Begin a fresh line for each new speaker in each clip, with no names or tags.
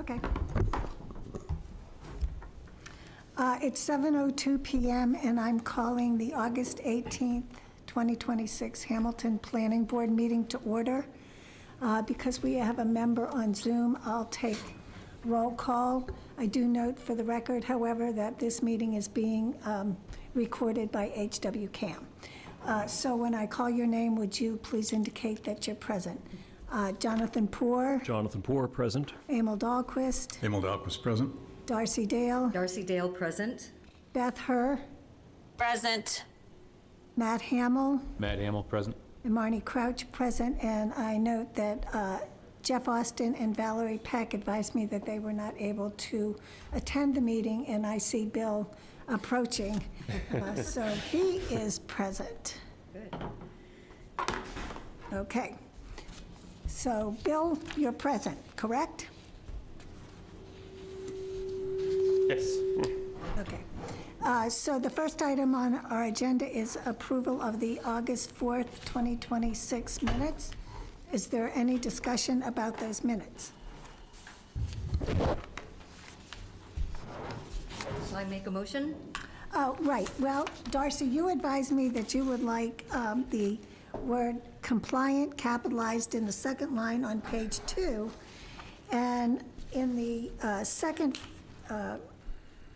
Okay. It's 7:02 PM, and I'm calling the August 18th, 2026 Hamilton Planning Board meeting to order. Because we have a member on Zoom, I'll take roll call. I do note for the record, however, that this meeting is being recorded by HW Cam. So when I call your name, would you please indicate that you're present? Jonathan Poor,
Jonathan Poor, present.
Emil Dahlquist,
Emil Dahlquist, present.
Darcy Dale,
Darcy Dale, present.
Beth Herr,
Present.
Matt Hamill,
Matt Hamill, present.
and Marnie Crouch, present. And I note that Jeff Austin and Valerie Peck advised me that they were not able to attend the meeting, and I see Bill approaching. So he is present.
Good.
Okay. So, Bill, you're present, correct?
Yes.
Okay. So the first item on our agenda is approval of the August 4th, 2026 minutes. Is there any discussion about those minutes?
Shall I make a motion?
Oh, right. Well, Darcy, you advised me that you would like the word compliant capitalized in the second line on page 2. And in the second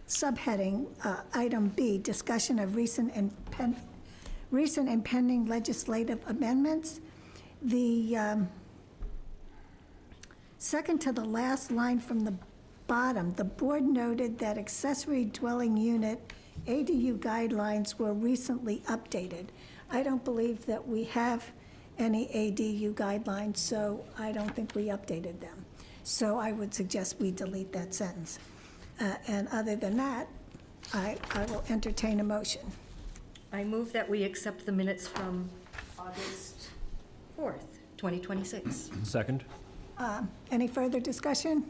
subheading, item B, discussion of recent and pending legislative amendments, the second to the last line from the bottom, the board noted that accessory dwelling unit ADU guidelines were recently updated. I don't believe that we have any ADU guidelines, so I don't think we updated them. So I would suggest we delete that sentence. And other than that, I will entertain a motion.
I move that we accept the minutes from August 4th, 2026.
Second.
Any further discussion?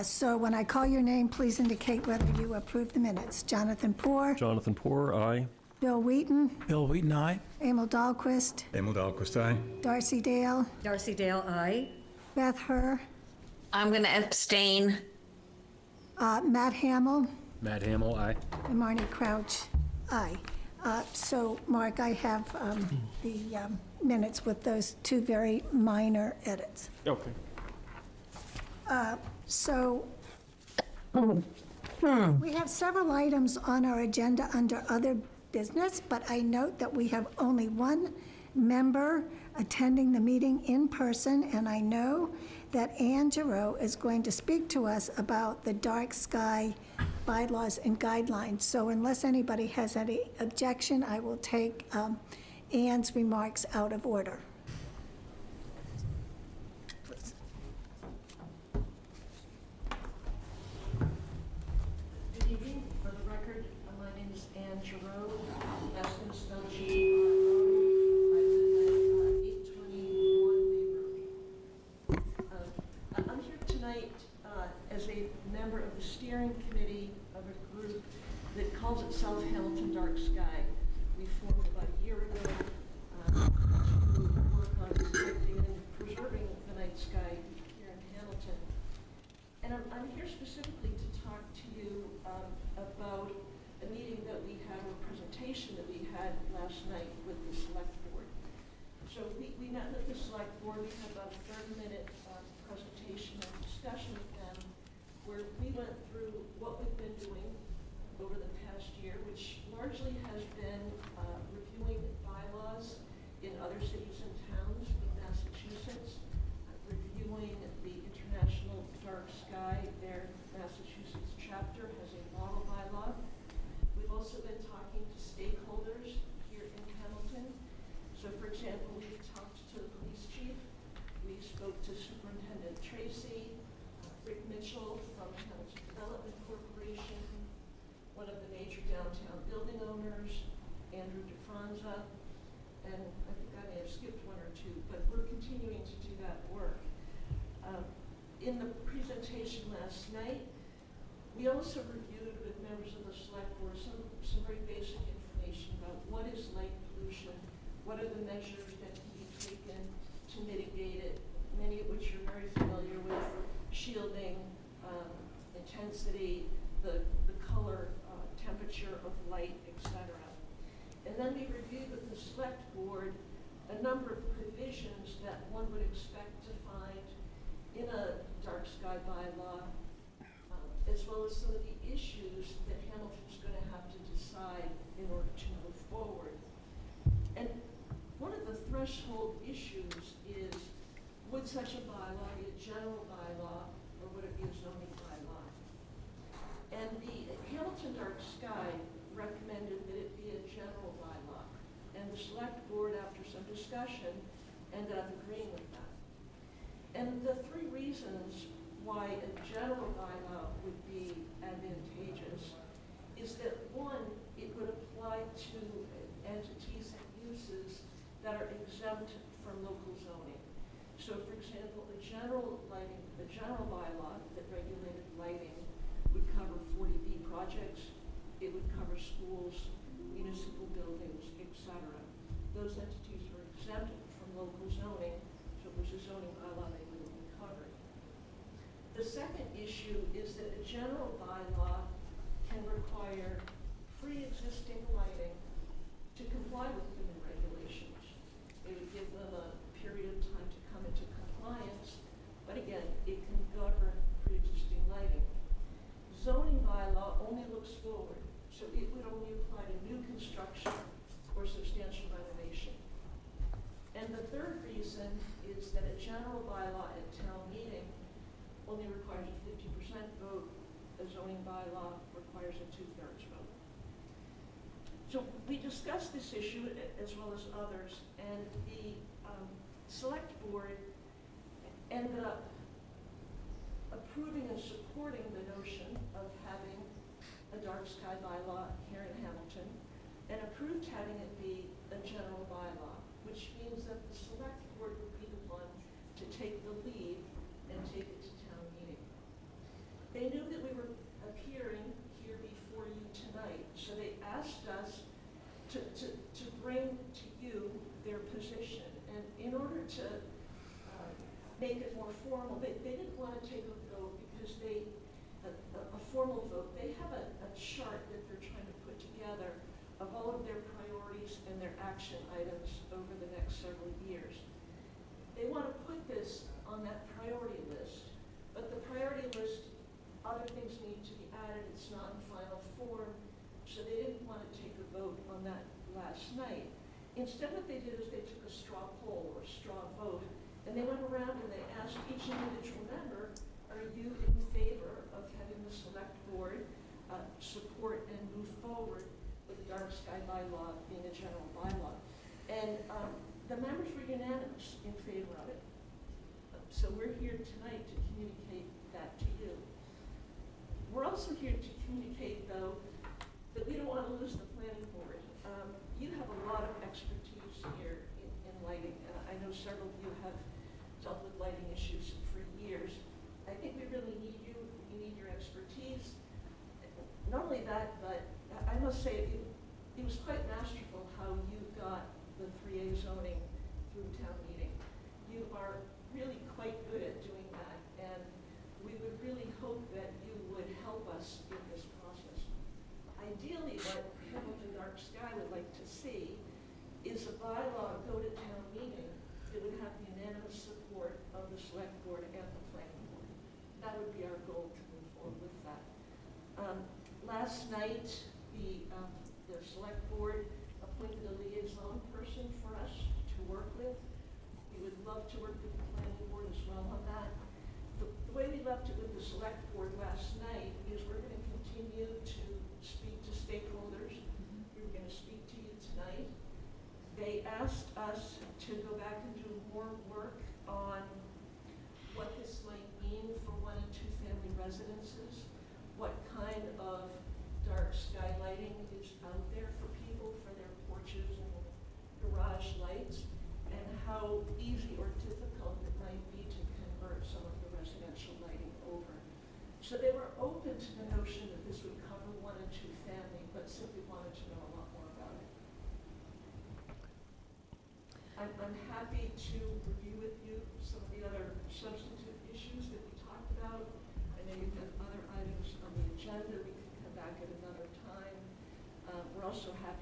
So when I call your name, please indicate whether you approve the minutes. Jonathan Poor,
Jonathan Poor, aye.
Bill Wheaton,
Bill Wheaton, aye.
Emil Dahlquist,
Emil Dahlquist, aye.
Darcy Dale,
Darcy Dale, aye.
Beth Herr,
I'm going to abstain.
Matt Hamill,
Matt Hamill, aye.
and Marnie Crouch, aye. So, Mark, I have the minutes with those two very minor edits.
Okay.
So, we have several items on our agenda under other business, but I note that we have only one member attending the meeting in person, and I know that Ann Giroux is going to speak to us about the dark sky bylaws and guidelines. So unless anybody has any objection, I will take Ann's remarks out of order.
Good evening. For the record, my name is Ann Giroux, Aston Snow G. I live at 821 Mayberry. I'm here tonight as a member of the steering committee of a group that calls itself Hamilton Dark Sky. We formed about a year ago to work on protecting and preserving the night sky here in Hamilton. And I'm here specifically to talk to you about a meeting that we had, or a presentation that we had last night with the select board. So we met with the select board, we had about a 30-minute presentation and discussion with them, where we went through what we've been doing over the past year, which largely has been reviewing bylaws in other cities and towns in Massachusetts, reviewing the International Dark Sky. Their Massachusetts chapter has a model bylaw. We've also been talking to stakeholders here in Hamilton. So for example, we talked to the police chief, we spoke to Superintendent Tracy, Rick Mitchell from Hamilton Development Corporation, one of the major downtown building owners, Andrew DeFranza, and I think I may have skipped one or two, but we're continuing to do that work. In the presentation last night, we also reviewed with members of the select board some very basic information about what is light pollution, what are the measures that can be taken to mitigate it, many of which you're very familiar with, shielding, intensity, the color, temperature of light, etc. And then we reviewed with the select board a number of provisions that one would expect to find in a dark sky bylaw, as well as some of the issues that Hamilton's going to have to decide in order to move forward. And one of the threshold issues is, would such a bylaw be a general bylaw, or would it be a zoning bylaw? And the Hamilton Dark Sky recommended that it be a general bylaw. And the select board, after some discussion, ended up agreeing with that. And the three reasons why a general bylaw would be advantageous is that, one, it would apply to entities and uses that are exempt from local zoning. So, for example, a general bylaw that regulated lighting would cover 40B projects, it would cover schools, municipal buildings, etc. Those entities are exempt from local zoning, so if there's a zoning bylaw, they wouldn't be covered. The second issue is that a general bylaw can require pre-existing lighting to comply with the new regulations. It would give them a period of time to come into compliance, but again, it can govern pre-existing lighting. Zoning bylaw only looks forward, so it would only apply to new construction or substantial renovation. And the third reason is that a general bylaw at town meeting only requires a 50% vote. A zoning bylaw requires a 2/3 vote. So we discussed this issue as well as others, and the select board ended up approving and supporting the notion of having a dark sky bylaw here in Hamilton, and approved having it be a general bylaw, which means that the select board would be the one to take the lead and take it to town meeting. They knew that we were appearing here before you tonight, so they asked us to bring to you their position. And in order to make it more formal, they didn't want to take a vote because a formal vote, they have a chart that they're trying to put together of all of their priorities and their action items over the next several years. They want to put this on that priority list, but the priority list, other things need to be added. It's not in final form, so they didn't want to take a vote on that last night. Instead, what they did is they took a straw poll or straw vote, and they went around and they asked each individual member, are you in favor of having the select board support and move forward with the dark sky bylaw being a general bylaw? And the members were unanimous in favor of it. So we're here tonight to communicate that to you. We're also here to communicate, though, that we don't want to lose the planning board. You have a lot of expertise here in lighting, and I know several of you have dealt with lighting issues for years. I think we really need you. We need your expertise. Not only that, but I must say it was quite masterful how you got the 3A zoning through town meeting. You are really quite good at doing that, and we would really hope that you would help us in this process. Ideally, what Hamilton Dark Sky would like to see is a bylaw go to town meeting that would have the unanimous support of the select board and the planning board. That would be our goal to move forward with that. Last night, the select board appointed a liaison person for us to work with. We would love to work with the planning board as well on that. The way we left it with the select board last night is we're going to continue to speak to stakeholders. We're going to speak to you tonight. They asked us to go back and do more work on what this might mean for 1- and 2-family residences, what kind of dark sky lighting is out there for people for their porches and garage lights, and how easy or difficult it might be to convert some of the residential lighting over. So they were open to the notion that this would cover 1- and 2-family, but simply wanted to know a lot more about it. I'm happy to review with you some of the other substantive issues that we talked about.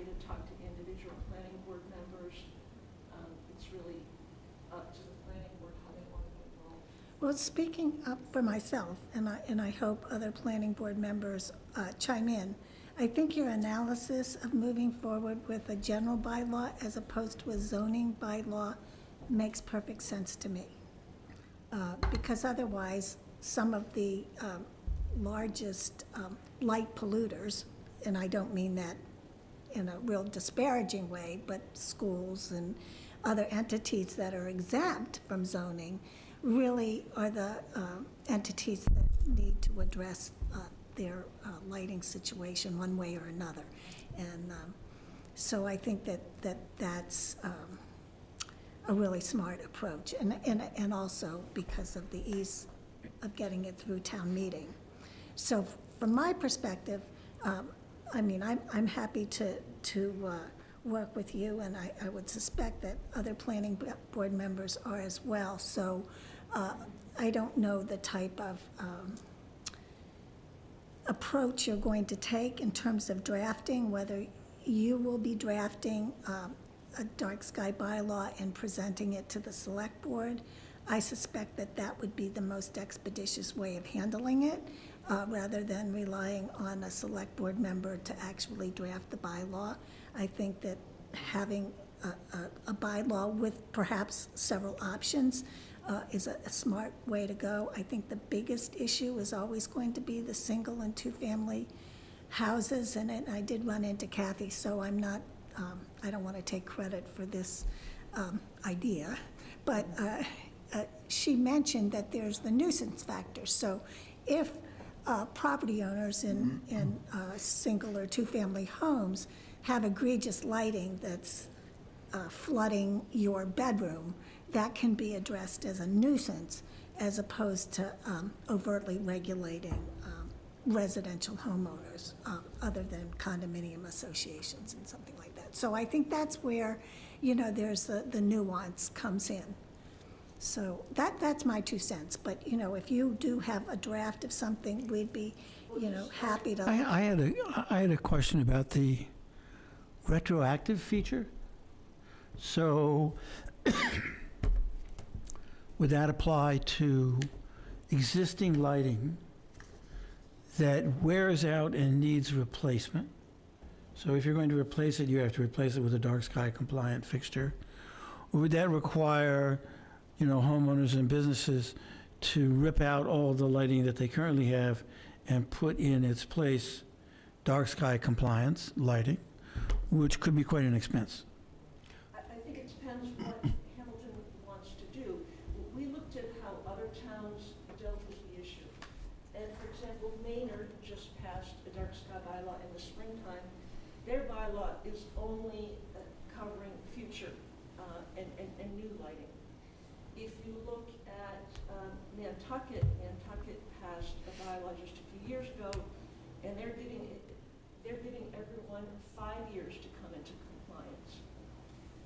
happy to talk to individual planning board members. It's really up to the planning board how they want to get involved.
Well, speaking up for myself, and I hope other planning board members chime in, I think your analysis of moving forward with a general bylaw as opposed to a zoning bylaw makes perfect sense to me. Because otherwise, some of the largest light polluters, and I don't mean that in a real disparaging way, but schools and other entities that are exempt from zoning really are the entities that need to address their lighting situation one way or another. And so I think that's a really smart approach, and also because of the ease of getting it through town meeting. So from my perspective, I mean, I'm happy to work with you, and I would suspect that other planning board members are as well. So I don't know the type of approach you're going to take in terms of drafting, whether you will be drafting a dark sky bylaw and presenting it to the select board. I suspect that would be the most expeditious way of handling it, rather than relying on a select board member to actually draft the bylaw. I think that having a bylaw with perhaps several options is a smart way to go. I think the biggest issue is always going to be the single and two-family houses, and I did run into Kathy, so I'm not, I don't want to take credit for this idea, but she mentioned that there's the nuisance factor. So if property owners in single or two-family homes have egregious lighting that's flooding your bedroom, that can be addressed as a nuisance as opposed to overtly regulating residential homeowners, other than condominium associations and something like that. So I think that's where, there's the nuance comes in. So that's my 2 cents. But, if you do have a draft of something, we'd be, happy to.
I had a question about the retroactive feature. So would that apply to existing lighting that wears out and needs replacement? So if you're going to replace it, you have to replace it with a dark sky compliant fixture? Or would that require, homeowners and businesses to rip out all the lighting that they currently have and put in its place dark sky compliance lighting, which could be quite an expense?
I think it depends what Hamilton wants to do. We looked at how other towns dealt with the issue. And for example, Maynard just passed a dark sky bylaw in the springtime. Their bylaw is only covering future and new lighting. If you look at Nantucket passed a bylaw just a few years ago, and they're giving everyone 5 years to come into compliance.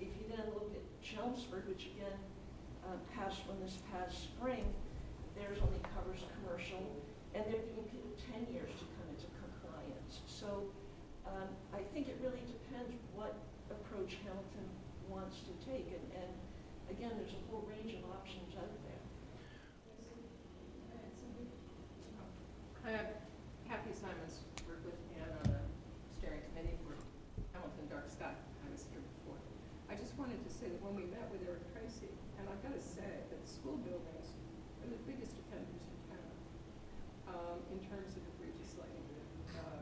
If you then look at Chelmsford, which again passed one this past spring, theirs only covers commercial, and they're giving people 10 years to come into compliance. So I think it really depends what approach Hamilton wants to take, and again, there's a whole range of options out there.
Kathy Simons worked with Ann on a steering committee for Hamilton Dark Sky. I was here before. I just wanted to say that when we met with Eric Tracy, and I've got to say that the school buildings are the biggest offenders in town in terms of egregious lighting.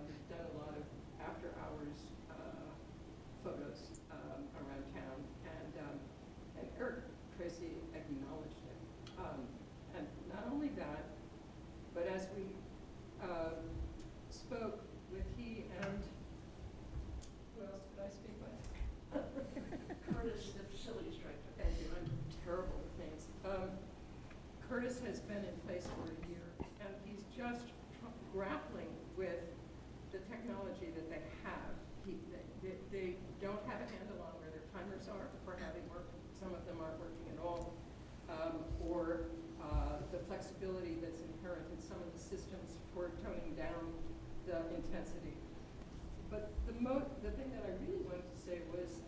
We've done a lot of after-hours photos around town, and Eric Tracy acknowledged it. And not only that, but as we spoke with he and, who else did I speak with?
Curtis, the facilities director.
Thank you, I'm terrible with names. Curtis has been in place for a year, and he's just grappling with the technology that they have. They don't have a handle on where their timers are or how they work. Some of them aren't working at all, or the flexibility that's inherent in some of the systems for toning down the intensity. But the thing that I really wanted to say was,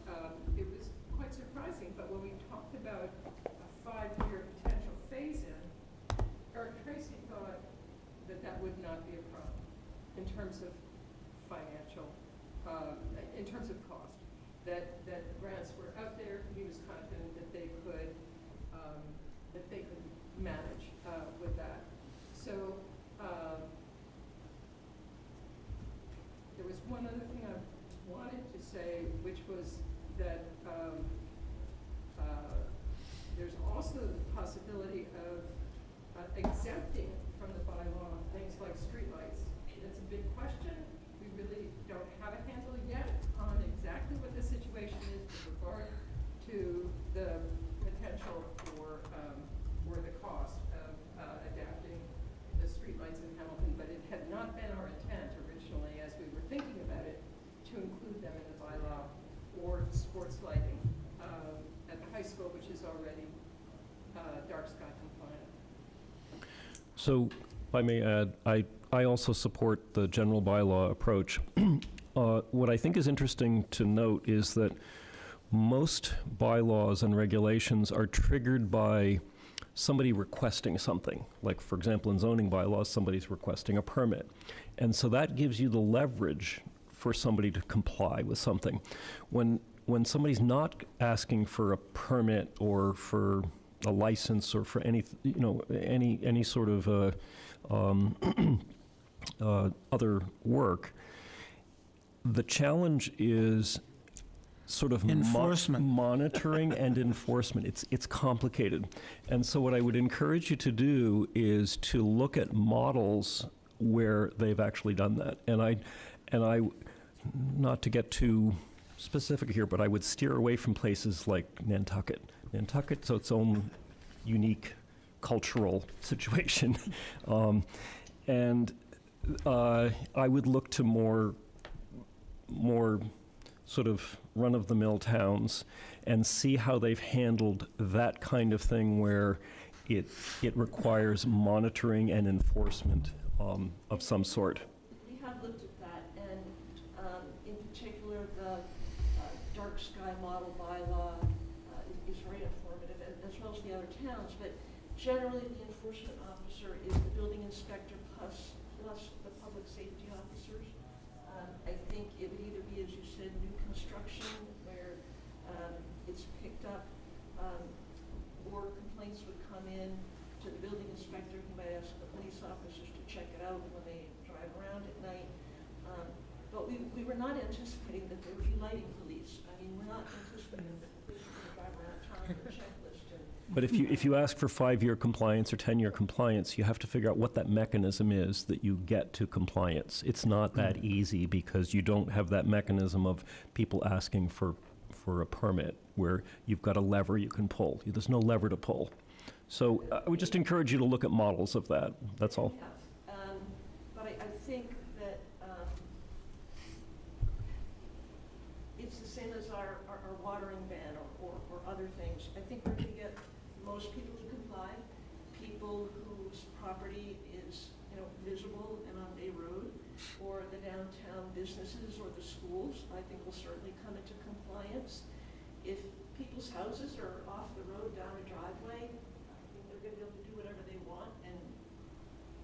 it was quite surprising, but when we talked about a 5-year potential phase-in, Eric Tracy thought that that would not be a problem in terms of financial, in terms of cost. That grants were out there, he was confident that they could manage with that. So there was one other thing I wanted to say, which was that there's also the possibility of exempting from the bylaw things like streetlights. It's a big question. We really don't have a handle yet on exactly what the situation is with regard to the potential for the cost of adapting the streetlights in Hamilton, but it had not been our intent originally, as we were thinking about it, to include them in the bylaw or sports lighting at the high school, which is already dark sky compliant.
So, if I may add, I also support the general bylaw approach. What I think is interesting to note is that most bylaws and regulations are triggered by somebody requesting something. Like, for example, in zoning bylaws, somebody's requesting a permit. And so that gives you the leverage for somebody to comply with something. When somebody's not asking for a permit or for a license or for any sort of other work, the challenge is sort of
Enforcement.
monitoring and enforcement. It's complicated. And so what I would encourage you to do is to look at models where they've actually done that. And I not to get too specific here, but I would steer away from places like Nantucket. Nantucket's its own unique cultural situation. And I would look to more sort of run-of-the-mill towns and see how they've handled that kind of thing where it requires monitoring and enforcement of some sort.
We have looked at that, and in particular, the dark sky model bylaw is very informative, as well as the other towns. But generally, the enforcement officer is the building inspector plus the public safety officers. I think it would either be, as you said, new construction where it's picked up, or complaints would come in to the building inspector, who might ask the police officers to check it out when they drive around at night. But we were not anticipating that there would be lighting police. I mean, we're not anticipating that the police were going to drive around town with a checklist.
But if you ask for 5-year compliance or 10-year compliance, you have to figure out what that mechanism is that you get to compliance. It's not that easy because you don't have that mechanism of people asking for a permit where you've got a lever you can pull. There's no lever to pull. So I would just encourage you to look at models of that. That's all.
But I think that it's the same as our watering ban or other things. I think we're going to get most people to comply. People whose property is, visible and on a road, or the downtown businesses or the schools, I think will certainly come into compliance. If people's houses are off the road down a driveway, I think they're going to be able to do whatever they want, and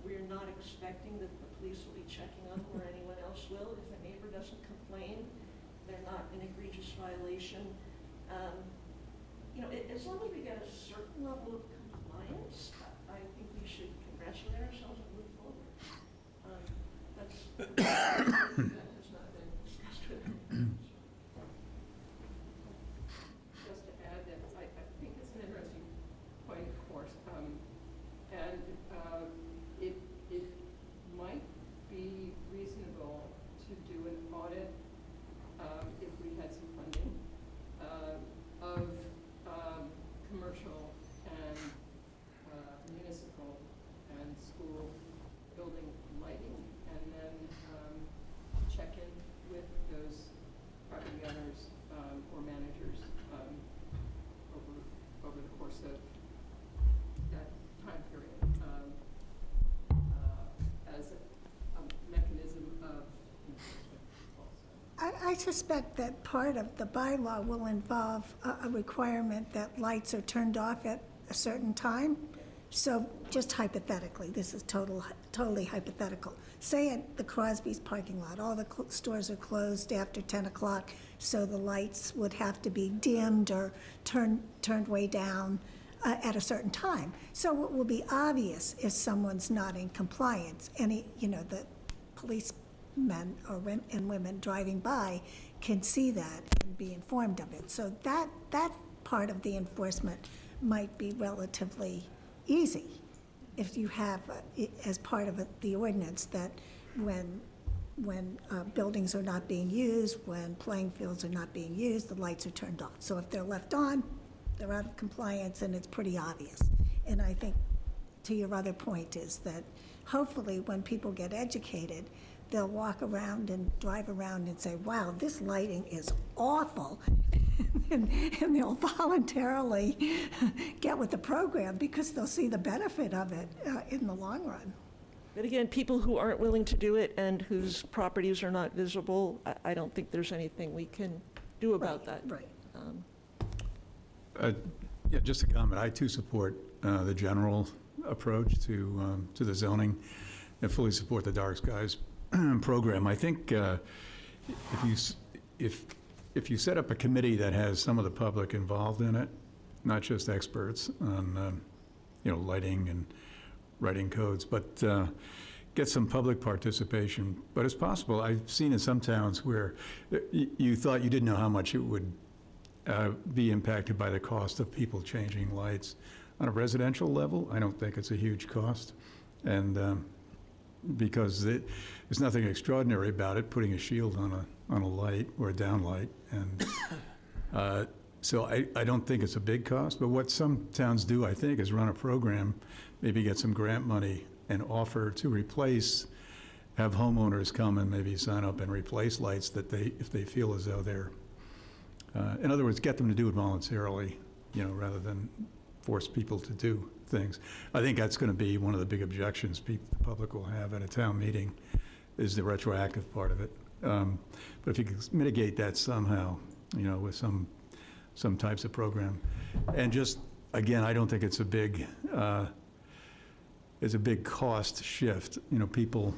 we're not expecting that the police will be checking on them or anyone else will. If a neighbor doesn't complain, they're not an egregious violation. As long as we get a certain level of compliance, I think we should congratulate ourselves and move forward. That has not been discussed with them.
Just to add that I think it's an interesting point, of course, and it might be reasonable to do an audit if we had some funding of commercial and municipal and school building lighting, and then
I suspect that part of the bylaw will involve a requirement that lights are turned off at a certain time. So just hypothetically, this is totally hypothetical. Say at the Crosby's parking lot, all the stores are closed after 10 o'clock, so the lights would have to be dimmed or turned way down at a certain time. So it will be obvious if someone's not in compliance. The policemen and women driving by can see that and be informed of it. So that part of the enforcement might be relatively easy if you have, as part of the ordinance, that when buildings are not being used, when playing fields are not being used, the lights are turned off. So if they're left on, they're out of compliance, and it's pretty obvious. And I think, to your other point, is that hopefully when people get educated, they'll walk around and drive around and say, wow, this lighting is awful. And they'll voluntarily get with the program because they'll see the benefit of it in the long run.
But again, people who aren't willing to do it and whose properties are not visible, I don't think there's anything we can do about that.
Right.
Yeah, just a comment. I too support the general approach to the zoning and fully support the Dark Skies program. I think if you set up a committee that has some of the public involved in it, not just experts on lighting and writing codes, but get some public participation. But it's possible. I've seen in some towns where you thought you didn't know how much it would be impacted by the cost of people changing lights. On a residential level, I don't think it's a huge cost, and because there's nothing extraordinary about it, putting a shield on a light or a down light, and so I don't think it's a big cost. But what some towns do, I think, is run a program, maybe get some grant money and offer to replace, have homeowners come and maybe sign up and replace lights that if they feel as though they're, in other words, get them to do it voluntarily, rather than force people to do things. I think that's going to be one of the big objections the public will have at a town meeting, is the retroactive part of it. But if you can mitigate that somehow, with some types of program, and just again, I don't think it's a big cost shift. People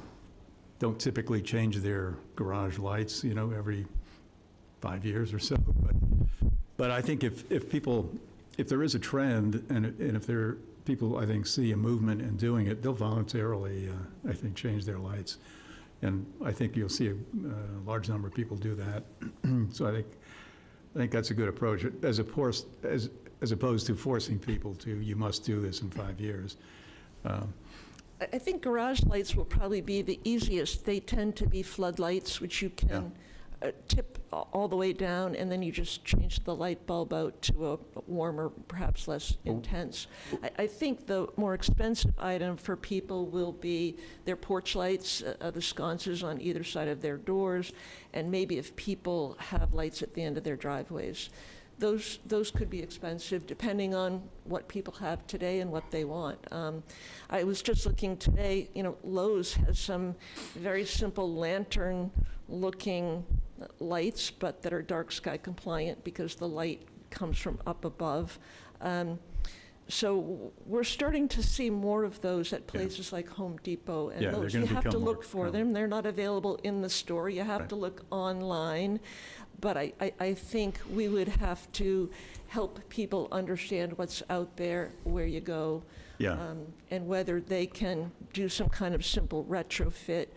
don't typically change their garage lights, every 5 years or so. But I think if there is a trend, and if people, I think, see a movement in doing it, they'll voluntarily, I think, change their lights. And I think you'll see a large number of people do that. So I think that's a good approach, as opposed to forcing people to, you must do this in 5 years.
I think garage lights will probably be the easiest. They tend to be floodlights, which you can tip all the way down, and then you just change the light bulb out to a warmer, perhaps less intense. I think the more expensive item for people will be their porch lights, the sconces on either side of their doors, and maybe if people have lights at the end of their driveways. Those could be expensive depending on what people have today and what they want. I was just looking today, Lowe's has some very simple lantern-looking lights, but that are dark sky compliant because the light comes from up above. So we're starting to see more of those at places like Home Depot and Lowe's. You have to look for them. They're not available in the store. You have to look online. But I think we would have to help people understand what's out there, where you go, and whether they can do some kind of simple retrofit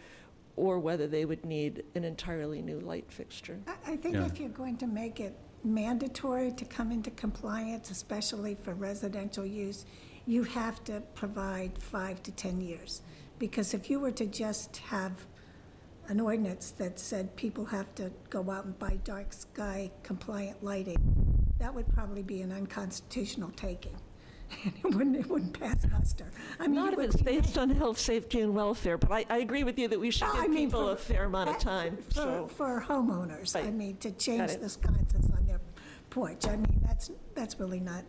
or whether they would need an entirely new light fixture.
I think if you're going to make it mandatory to come into compliance, especially for residential use, you have to provide 5 to 10 years. Because if you were to just have an ordinance that said people have to go out and buy dark sky compliant lighting, that would probably be an unconstitutional taking. It wouldn't pass muster.
Not if it's based on health, safety, and welfare, but I agree with you that we should give people a fair amount of time.
For homeowners,
Right.
to change the sconces on their porch, that's really not,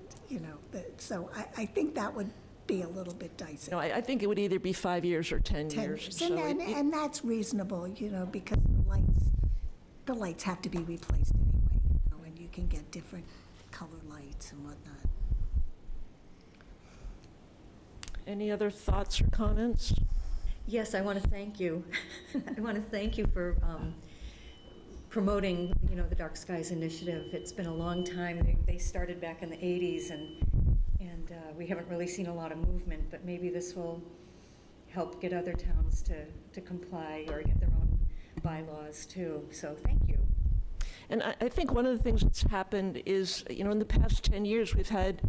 so I think that would be a little bit dicey.
No, I think it would either be 5 years or 10 years. So
And that's reasonable, because the lights the lights have to be replaced anyway, and you can get different color lights and whatnot.
Any other thoughts or comments?
Yes, I want to thank you. I want to thank you for promoting, the Dark Skies Initiative. It's been a long time. They started back in the 80s, and we haven't really seen a lot of movement, but maybe this will help get other towns to comply or get their own bylaws too. So thank you.
And I think one of the things that's happened is, in the past 10 years, we've had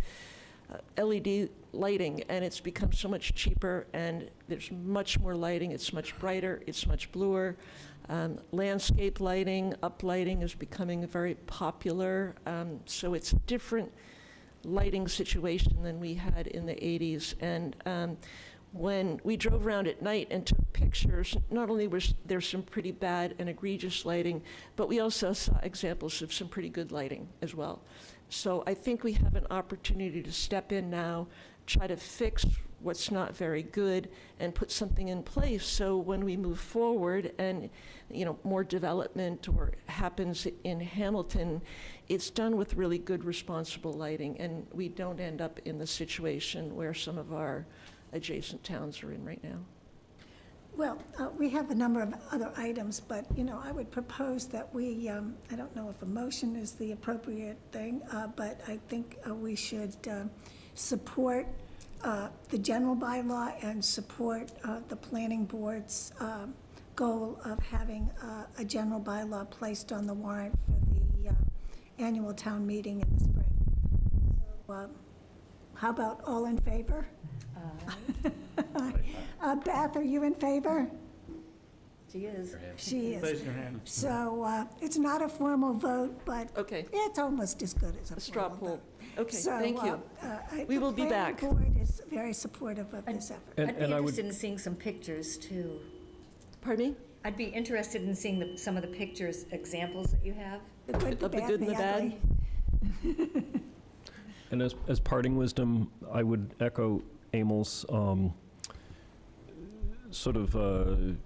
LED lighting, and it's become so much cheaper, and there's much more lighting. It's much brighter, it's much bluer. Landscape lighting, uplighting is becoming very popular. So it's a different lighting situation than we had in the 80s. And when we drove around at night and took pictures, not only was there some pretty bad and egregious lighting, but we also saw examples of some pretty good lighting as well. So I think we have an opportunity to step in now, try to fix what's not very good, and put something in place so when we move forward and, more development or happens in Hamilton, it's done with really good, responsible lighting, and we don't end up in the situation where some of our adjacent towns are in right now.
Well, we have a number of other items, but, I would propose that we, I don't know if a motion is the appropriate thing, but I think we should support the general bylaw and support the planning board's goal of having a general bylaw placed on the warrant for the annual town meeting in the spring. So, how about all in favor? Beth, are you in favor?
She is.
She is.
Raise your hand.
So it's not a formal vote, but
Okay,
it's almost as good as a
straw
formal
poll.
vote.
Okay,
So,
thank you. We will be back.
The planning board is very supportive of this effort.
I'd be
And I would,
interested in seeing some pictures too.
Pardon me?
I'd be interested in seeing some of the pictures, examples that you have.
The good, the
Of the
bad,
good and the bad?
ugly.
and as parting wisdom, I would echo Emil's sort of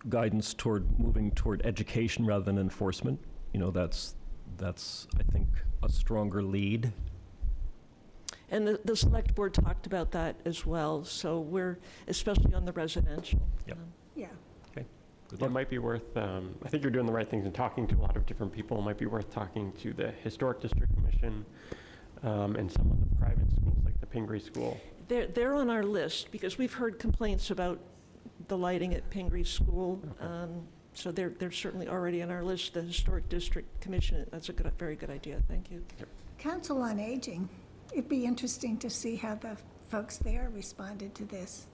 guidance toward moving toward education rather than enforcement. That's I think, a stronger lead.
And the select board talked about that as well, so we're, especially on the residential.
Yep.
Yeah.
Good
It
luck.
might be worth, I think you're doing the right things and talking to a lot of different people. It might be worth talking to the Historic District Commission and some of the private schools, like the Pingree School.
They're on our list, because we've heard complaints about the lighting at Pingree School. So they're certainly already on our list. The Historic District Commission, that's a very good idea, thank you.
Council on Aging, it'd be interesting to see how the folks there responded to this.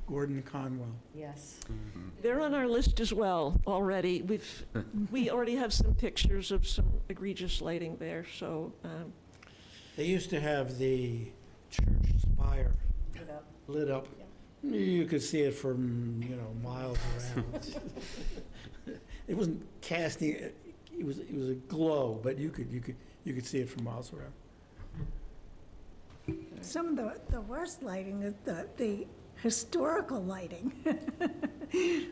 Gordon Conwell.
Yes.
They're on our list as well already. We already have some pictures of some egregious lighting there, so,
They used to have the church spire
Put up.
lit up. You could see it from, miles around. It wasn't casting, it was a glow, but you could see it from miles around.
Some of the worst lighting is the historical lighting.
all right.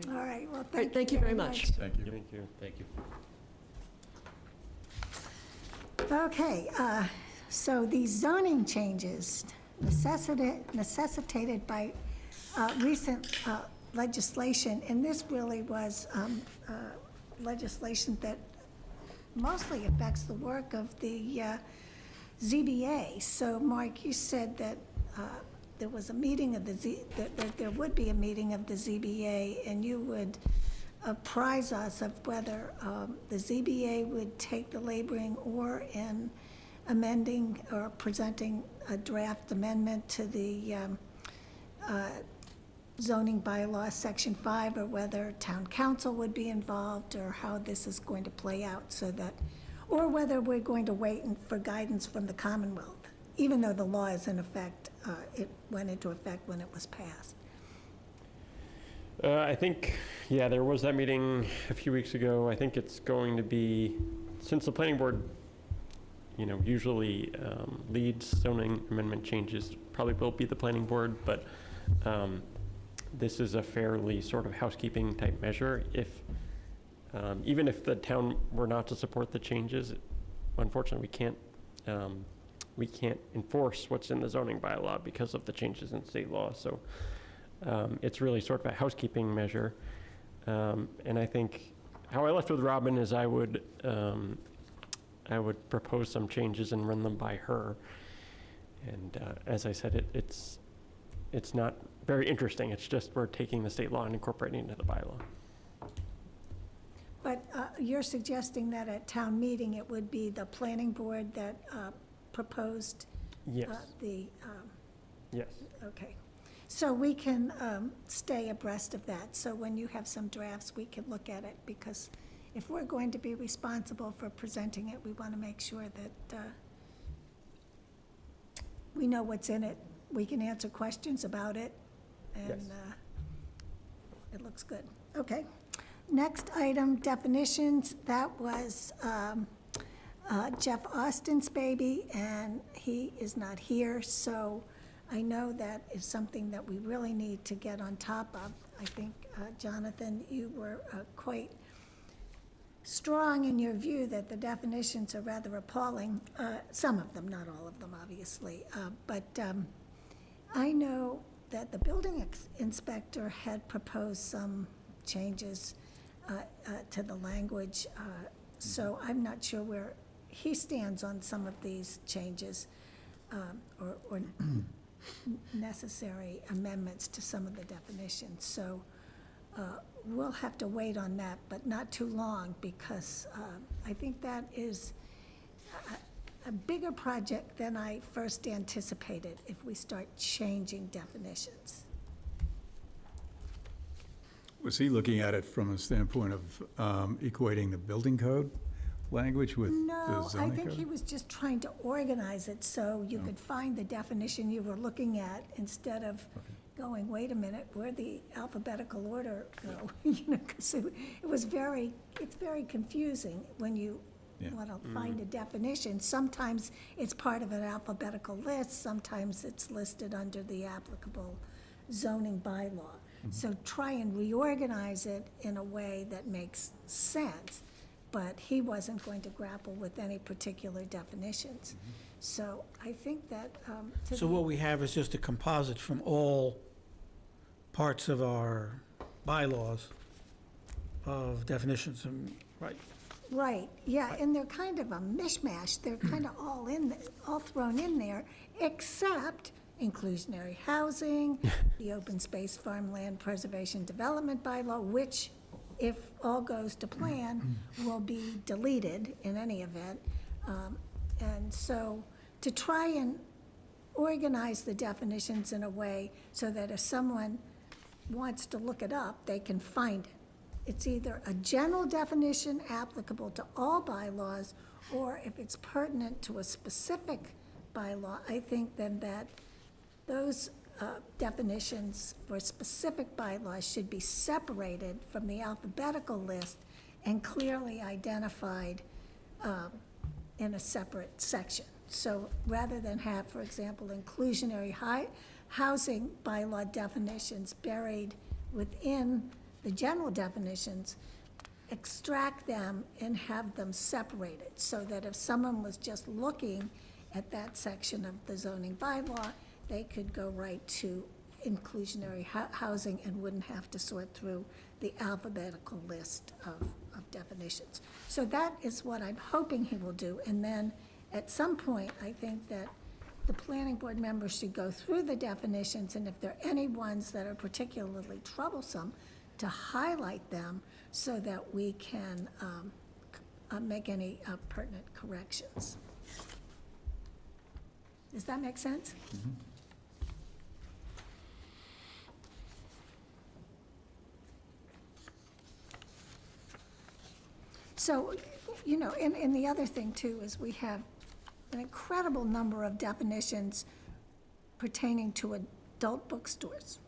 All right, well,
All right, thank you very much.
Thank you.
Thank you.
Thank you.
Okay, so these zoning changes necessitated by recent legislation, and this really was legislation that mostly affects the work of the ZBA. So, Mark, you said that there was a meeting of that there would be a meeting of the ZBA, and you would apprise us of whether the ZBA would take the laboring or in amending or presenting a draft amendment to the zoning bylaw, Section 5, or whether town council would be involved, or how this is going to play out, so that, or whether we're going to wait for guidance from the Commonwealth, even though the law is in effect, it went into effect when it was passed.
I think, there was that meeting a few weeks ago. I think it's going to be, since the planning board, usually leads zoning amendment changes, probably will be the planning board, but this is a fairly sort of housekeeping type measure. If, even if the town were not to support the changes, unfortunately, we can't enforce what's in the zoning bylaw because of the changes in state law. So it's really sort of a housekeeping measure. And I think how I left with Robin is I would propose some changes and run them by her. And as I said, it's not very interesting. It's just we're taking the state law and incorporating it into the bylaw.
But you're suggesting that at town meeting, it would be the planning board that proposed
Yes, yes.
okay. So we can stay abreast of that. So when you have some drafts, we can look at it, because if we're going to be responsible for presenting it, we want to make sure that we know what's in it. We can answer questions about it, and
Yes.
It looks good. Okay. Next item, definitions. That was Jeff Austin's baby, and he is not here, so I know that is something that we really need to get on top of. I think, Jonathan, you were quite strong in your view that the definitions are rather appalling. Some of them, not all of them, obviously. But I know that the building inspector had proposed some changes to the language, so I'm not sure where he stands on some of these changes, or necessary amendments to some of the definitions. So we'll have to wait on that, but not too long, because I think that is a bigger project than I first anticipated if we start changing definitions.
Was he looking at it from a standpoint of equating the building code language with the
No, I
zoning
think he
code?
was just trying to organize it so you could find the definition you were looking at, instead of going, wait a minute, where'd the alphabetical order go? You know, because it's very confusing when you
Yeah.
want to find a definition. Sometimes it's part of an alphabetical list, sometimes it's listed under the applicable zoning bylaw. So try and reorganize it in a way that makes sense, but he wasn't going to grapple with any particular definitions. So I think that,
So what we have is just a composite from all parts of our bylaws of definitions, right?
right, yeah, and they're kind of a mishmash, they're kind of all thrown in there, except inclusionary housing, the open space farmland preservation development bylaw, which, if all goes to plan, will be deleted in any event. And so to try and organize the definitions in a way so that if someone wants to look it up, they can find it. It's either a general definition applicable to all bylaws, or if it's pertinent to a specific bylaw, I think then that those definitions for specific bylaws should be separated from the alphabetical list and clearly identified in a separate section. So rather than have, for example, inclusionary housing bylaw definitions buried within the general definitions, extract them and have them separated, so that if someone was just looking at that section of the zoning bylaw, they could go right to inclusionary housing and wouldn't have to sort through the alphabetical list of definitions. So that is what I'm hoping he will do. And then, at some point, I think that the planning board members should go through the definitions, and if there are any ones that are particularly troublesome, to highlight them so that we can make any pertinent corrections. Does that make sense? So, you know, and the other thing too is we have an incredible number of definitions pertaining to adult bookstores.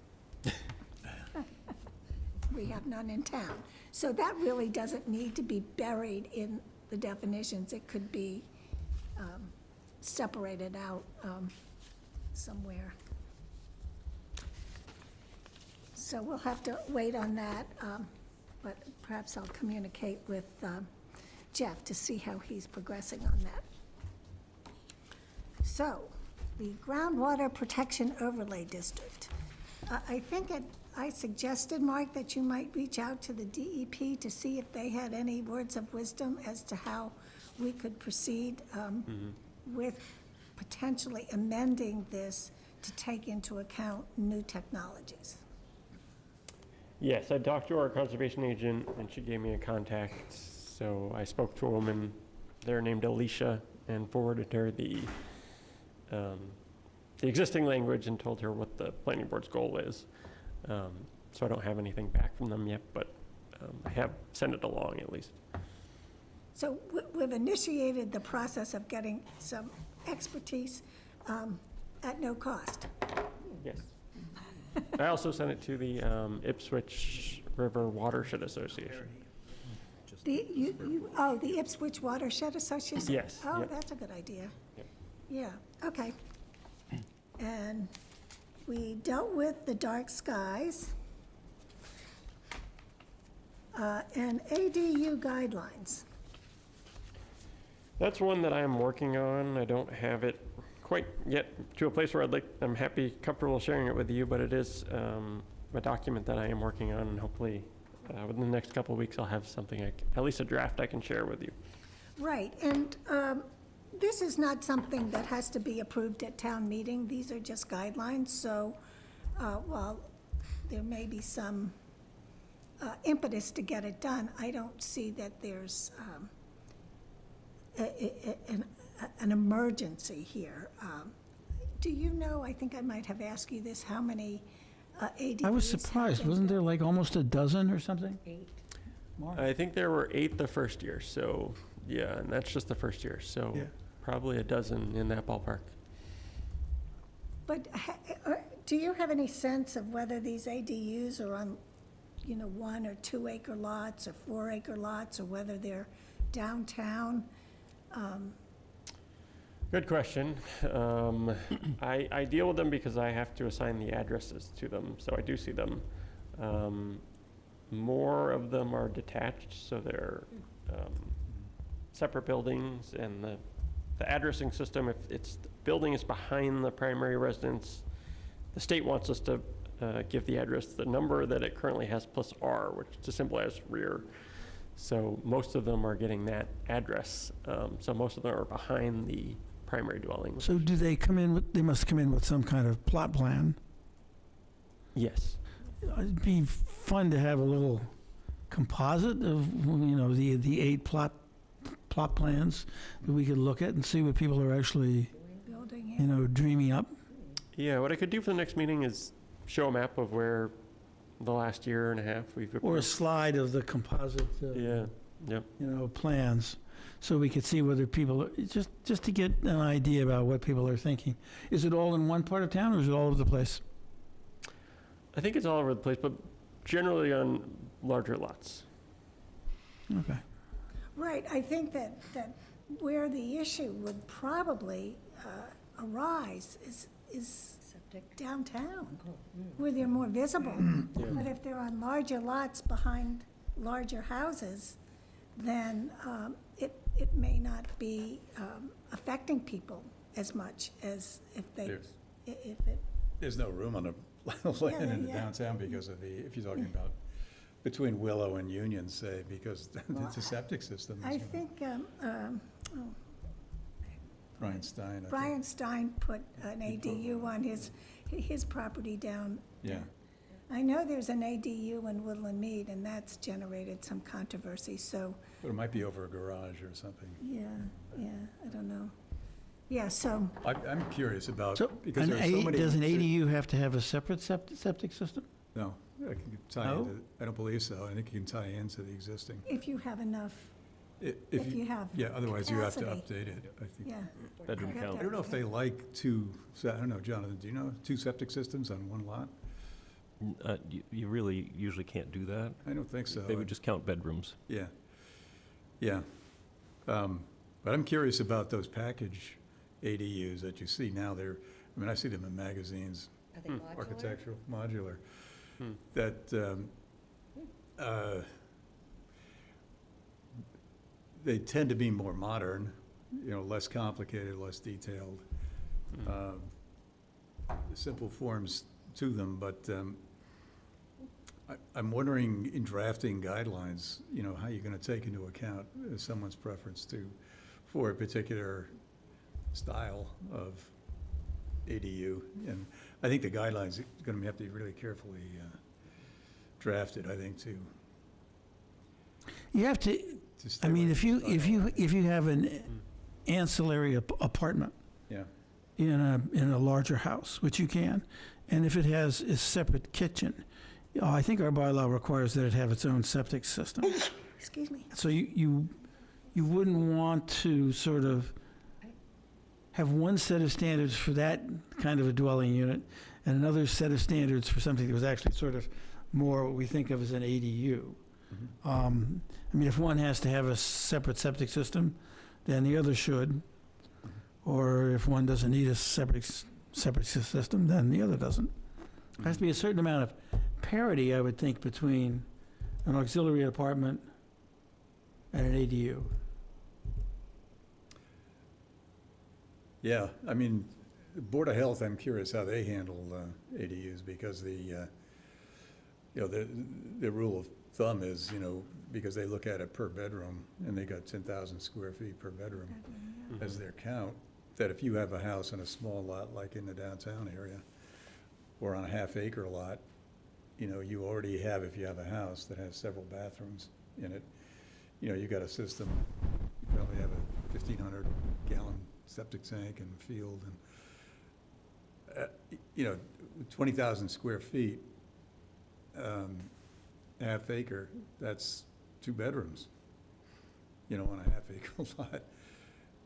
We have none in town. So that really doesn't need to be buried in the definitions. It could be separated out somewhere. So we'll have to wait on that, but perhaps I'll communicate with Jeff to see how he's progressing on that. So, the Groundwater Protection Overlay District. I think I suggested, Mark, that you might reach out to the DEP to see if they had any words of wisdom as to how we could proceed with potentially amending this to take into account new technologies.
Yes, I talked to our conservation agent, and she gave me a contact. So I spoke to a woman there named Alicia and forwarded her the existing language and told her what the planning board's goal is. So I don't have anything back from them yet, but I have sent it along at least.
So we've initiated the process of getting some expertise at no cost.
Yes. I also sent it to the Ipswich River Watershed Association.
The Ipswich Watershed Association?
Yes,
Oh,
yep.
that's a good idea.
Yep.
Yeah, okay. And we dealt with the dark skies and ADU guidelines.
That's one that I am working on. I don't have it quite yet to a place where I'm happy, comfortable sharing it with you, but it is a document that I am working on, and hopefully within the next couple of weeks, I'll have something, at least a draft I can share with you.
Right, and this is not something that has to be approved at town meeting. These are just guidelines, so while there may be some impetus to get it done, I don't see that there's an emergency here. Do you know, I think I might have asked you this, how many ADUs?
I was surprised, wasn't there like almost a dozen or something?
8.
Mark?
I think there were 8 the first year, so, yeah, and that's just the first year, so
Yeah.
probably a dozen in that ballpark.
But do you have any sense of whether these ADUs are on, 1 or 2 acre lots or 4 acre lots, or whether they're downtown?
Good question. I deal with them because I have to assign the addresses to them, so I do see them. More of them are detached, so they're separate buildings, and the addressing system, if the building is behind the primary residence, the state wants us to give the address the number that it currently has plus R, which is as simple as rear. So most of them are getting that address. So most of them are behind the primary dwelling.
So do they come in with, they must come in with some kind of plot plan?
Yes.
It'd be fun to have a little composite of, the 8 plot plans that we could look at and see what people are actually,
Building, yeah.
dreaming up.
Yeah, what I could do for the next meeting is show a map of where the last year and a half we've.
Or a slide of the composite,
Yeah, yep.
plans, so we could see whether people, just to get an idea about what people are thinking. Is it all in one part of town, or is it all over the place?
I think it's all over the place, but generally on larger lots.
Okay.
Right, I think that where the issue would probably arise is
Septic.
downtown, where they're more visible. But if they're on larger lots behind larger houses, then it may not be affecting people as much as if
There's no room on the land in the
yeah.
downtown because of if you're talking about between Willow and Union, say, because it's a septic system.
I think
Brian Stein, I think.
Brian Stein put an ADU on his property down.
Yeah.
I know there's an ADU in Woodland Mead, and that's generated some controversy, so,
But it might be over a garage or something.
yeah, I don't know. Yeah, so,
I'm curious about,
So,
because there are so many.
does an ADU have to have a separate septic system?
No, I can tie
No?
into, I don't believe so. I think you can tie into the existing.
if you have enough,
If
if you have
Yeah, otherwise you have to
capacity.
update it, I think.
Yeah.
Bedroom
You have to
count.
I don't know if they like I don't know, Jonathan, do you know, 2 septic systems on one lot?
You really usually can't do that.
I don't think so.
They would just count bedrooms.
Yeah, yeah. But I'm curious about those package ADUs that you see now. I mean, I see them in magazines,
Are they modular?
architectural, modular. that they tend to be more modern, less complicated, less detailed. Simple forms to them, but I'm wondering in drafting guidelines, how you're going to take into account someone's preference for a particular style of ADU. And I think the guidelines are going to have to be really carefully drafted, I think,
You have to,
stay
I mean,
away
if
from
you have an ancillary apartment
Yeah,
in a larger house, which you can, and if it has a separate kitchen, I think our bylaw requires that it have its own septic system.
Excuse me.
So you wouldn't want to sort of have one set of standards for that kind of a dwelling unit and another set of standards for something that was actually sort of more what we think of as an ADU. I mean, if one has to have a separate septic system, then the other should. Or if one doesn't need a separate system, then the other doesn't. There has to be a certain amount of parity, I would think, between an auxiliary apartment and an ADU.
yeah. I mean, the Board of Health, I'm curious how they handle ADUs, because the rule of thumb is, because they look at it per bedroom, and they got 10,000 square feet per bedroom as their count, that if you have a house in a small lot, like in the downtown area, or on a half-acre lot, you already have, if you have a house that has several bathrooms in it, you got a system, you probably have a 1,500-gallon septic tank and field, and 20,000 square feet, half acre, that's 2 bedrooms, on a half acre lot.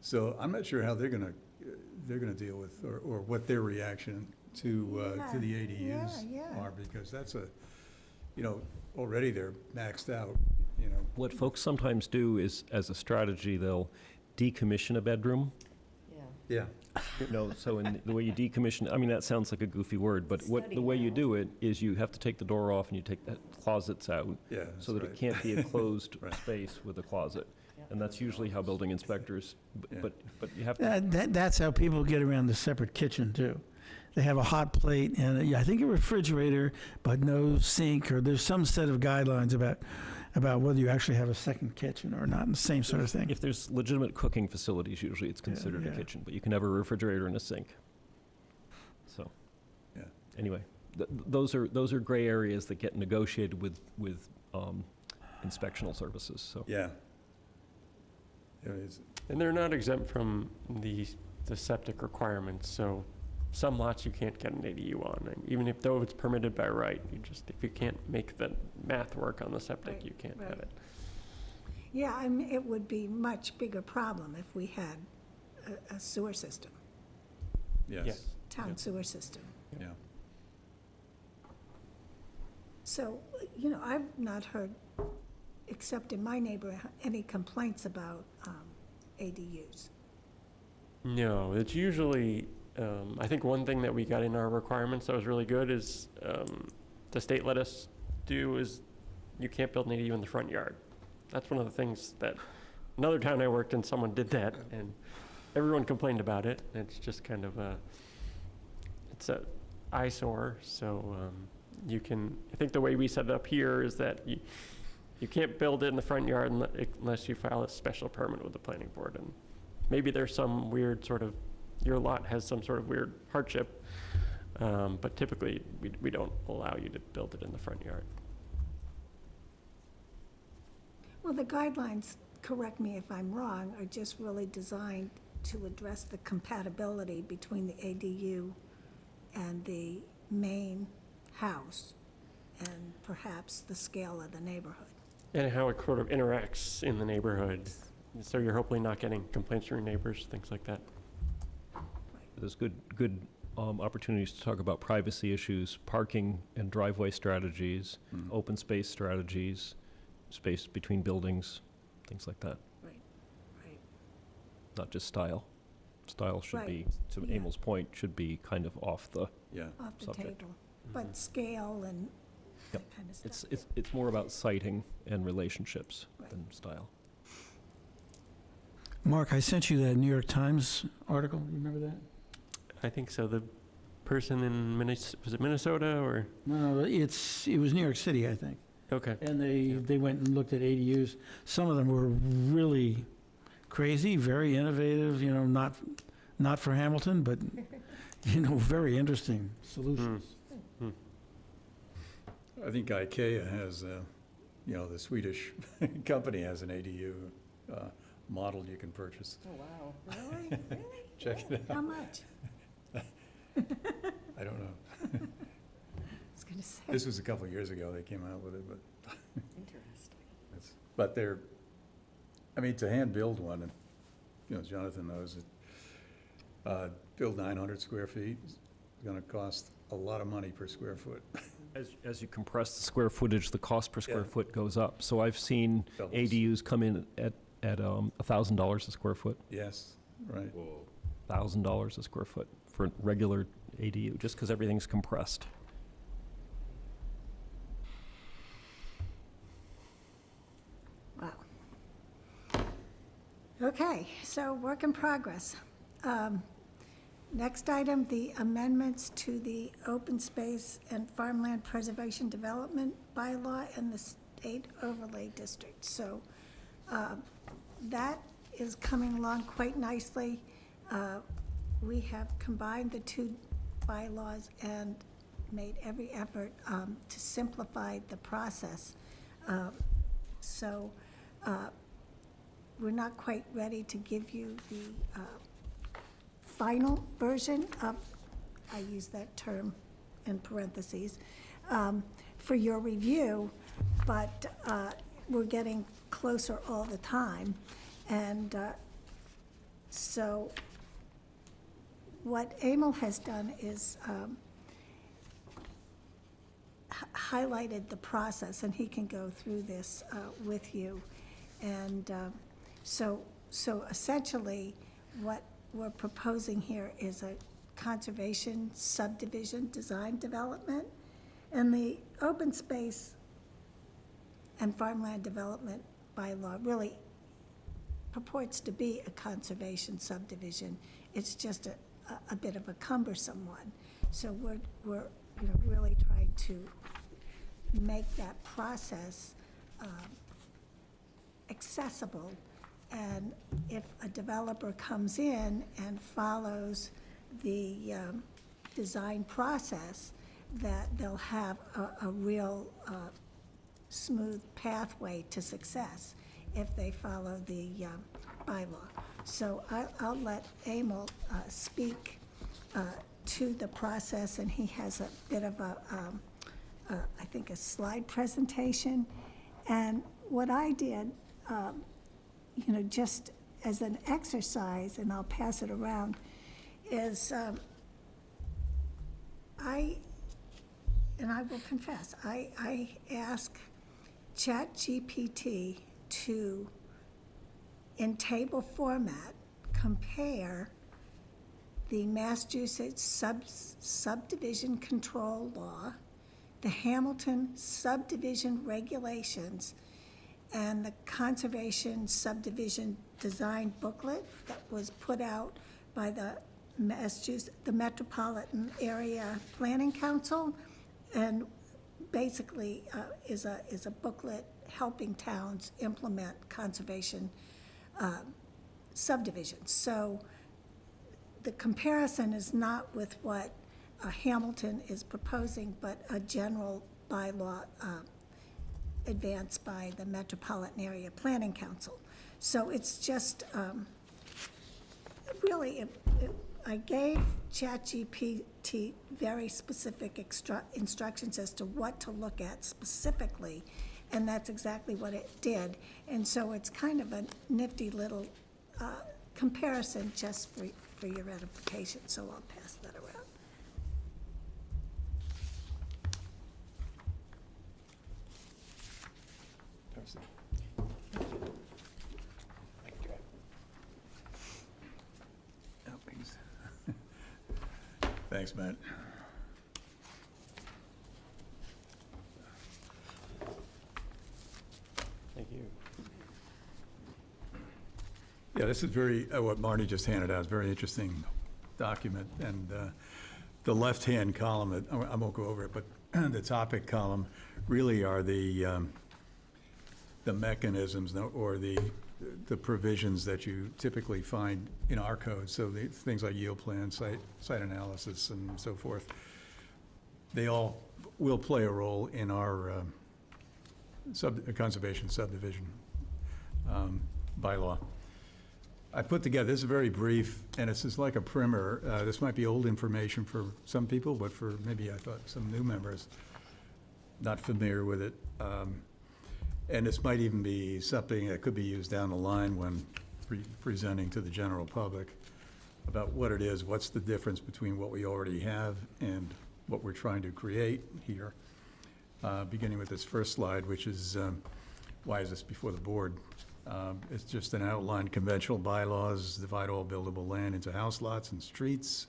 So I'm not sure how they're gonna deal with, or what their reaction to the ADUs
yeah.
are, because that's already they're maxed out,
What folks sometimes do is, as a strategy, they'll decommission a bedroom.
Yeah.
Yeah.
So in the way you decommission, I mean, that sounds like a goofy word, but
Study
the way you
now.
do it is you have to take the door off and you take the closets out,
Yeah,
so
that's
that it
right.
can't be a closed
Right.
space with a closet. And that's usually how building inspectors,
Yeah.
but you have to,
That's how people get around the separate kitchen, too. They have a hot plate and I think a refrigerator, but no sink, or there's some set of guidelines about whether you actually have a second kitchen or not, and the same sort of thing.
if there's legitimate cooking facilities, usually it's considered a
yeah.
kitchen, but you can have a refrigerator and a sink. So,
Yeah.
anyway, those are gray areas that get negotiated with inspectional services, so.
Yeah. It's-
And they're not exempt from the septic requirements, so some lots you can't get an ADU on, and even though it's permitted by right, if you can't make the math work on the septic,
Right,
you can't
right.
get it.
Yeah, I mean, it would be much bigger problem if we had a sewer system,
Yes,
town sewer system.
yeah.
So, I've not heard, except in my neighborhood, any complaints about ADUs.
No, it's usually, I think one thing that we got in our requirements that was really good is, the state let us do is, you can't build an ADU in the front yard. That's one of the things that, another town I worked in, someone did that, and everyone complained about it. It's just kind of it's a eyesore, so you can, I think the way we set it up here is that you can't build it in the front yard unless you file a special permit with the planning board. And maybe there's some weird sort of, your lot has some sort of weird hardship, but typically we don't allow you to build it in the front yard.
Well, the guidelines, correct me if I'm wrong, are just really designed to address the compatibility between the ADU and the main house, and perhaps the scale of the neighborhood.
And how it sort of interacts in the neighborhood. So you're hopefully not getting complaints from your neighbors, things like that.
There's good opportunities to talk about privacy issues, parking and driveway strategies, open space strategies, space between buildings, things like that.
Right.
Not just style. Style should be,
Right,
to
yeah.
Emil's point, should be kind of off the,
Yeah.
Off the
Subject.
table. But scale and
Yep.
that kind of stuff.
It's more about siting and relationships
Right.
than style.
Mark, I sent you that New York Times article. You remember that?
I think so. The person in was it Minnesota or?
No, it was New York City, I think.
Okay.
And they went and looked at ADUs. Some of them were really crazy, very innovative, not for Hamilton, but, very interesting solutions.
I think IKEA has, the Swedish company has an ADU model you can purchase.
Oh, wow.
Really? Really?
Check it
How
out.
much?
I don't know.
I was going to say.
This was a couple of years ago they came out with it, but
Interesting.
but they're, to hand build one, and, Jonathan knows it, build 900 square feet is going to cost a lot of money per square foot.
As you compress the square footage, the cost per square
Yeah.
foot goes up. So I've seen
Doubles.
ADUs come in at $1,000 a square foot,
Yes, right.
$1,000 a square foot for a regular ADU, just because everything's compressed.
Wow. Okay, so work in progress. Next item, the amendments to the Open Space and Farmland Preservation Development Bylaw and the State Overlay District. So that is coming along quite nicely. We have combined the two bylaws and made every effort to simplify the process. So we're not quite ready to give you the final version of, I use that term in parentheses, for your review, but we're getting closer all the time. And so what Emil has done is highlighted the process, and he can go through this with you. And so essentially, what we're proposing here is a conservation subdivision design development, and the open space and farmland development bylaw really purports to be a conservation subdivision. It's just a bit of a cumbersome one. So we're really trying to make that process accessible. And if a developer comes in and follows the design process, that they'll have a real smooth pathway to success if they follow the bylaw. So I'll let Emil speak to the process, and he has a bit of I think a slide presentation. And what I did, just as an exercise, and I'll pass it around, is I will confess, I ask ChatGPT to, in table format, compare the Massachusetts subdivision control law, the Hamilton subdivision regulations, and the conservation subdivision design booklet that was put out by the Metropolitan Area Planning Council, and basically is a booklet helping towns implement conservation subdivisions. So the comparison is not with what Hamilton is proposing, but a general bylaw advanced by the Metropolitan Area Planning Council. So it's just, really, I gave ChatGPT very specific instructions as to what to look at specifically, and that's exactly what it did. And so it's kind of a nifty little comparison just for your edification, so I'll pass that around.
Thanks, Matt. Yeah, this is very, what Marty just handed out, is a very interesting document. And the left-hand column, I won't go over it, but the topic column really are the mechanisms or the provisions that you typically find in our code. So the things like yield plan, site analysis, and so forth. They all will play a role in our conservation subdivision bylaw. I put together, this is very brief, and it's just like a primer. This might be old information for some people, but for maybe, I thought, some new members not familiar with it. And this might even be something that could be used down the line when presenting to the general public about what it is, what's the difference between what we already have and what we're trying to create here. Beginning with this first slide, which is, why is this before the board? It's just an outline. Conventional bylaws divide all buildable land into house lots and streets.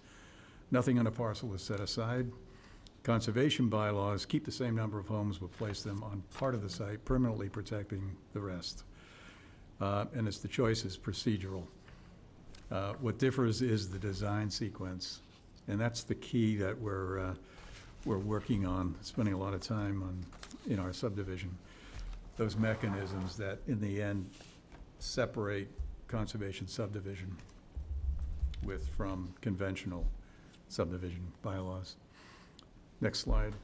Nothing on a parcel is set aside. Conservation bylaws keep the same number of homes but place them on part of the site, permanently protecting the rest. And it's the choice is procedural. What differs is the design sequence, and that's the key that we're working on, spending a lot of time on in our subdivision. Those mechanisms that, in the end, separate conservation subdivision from conventional subdivision bylaws. Next slide.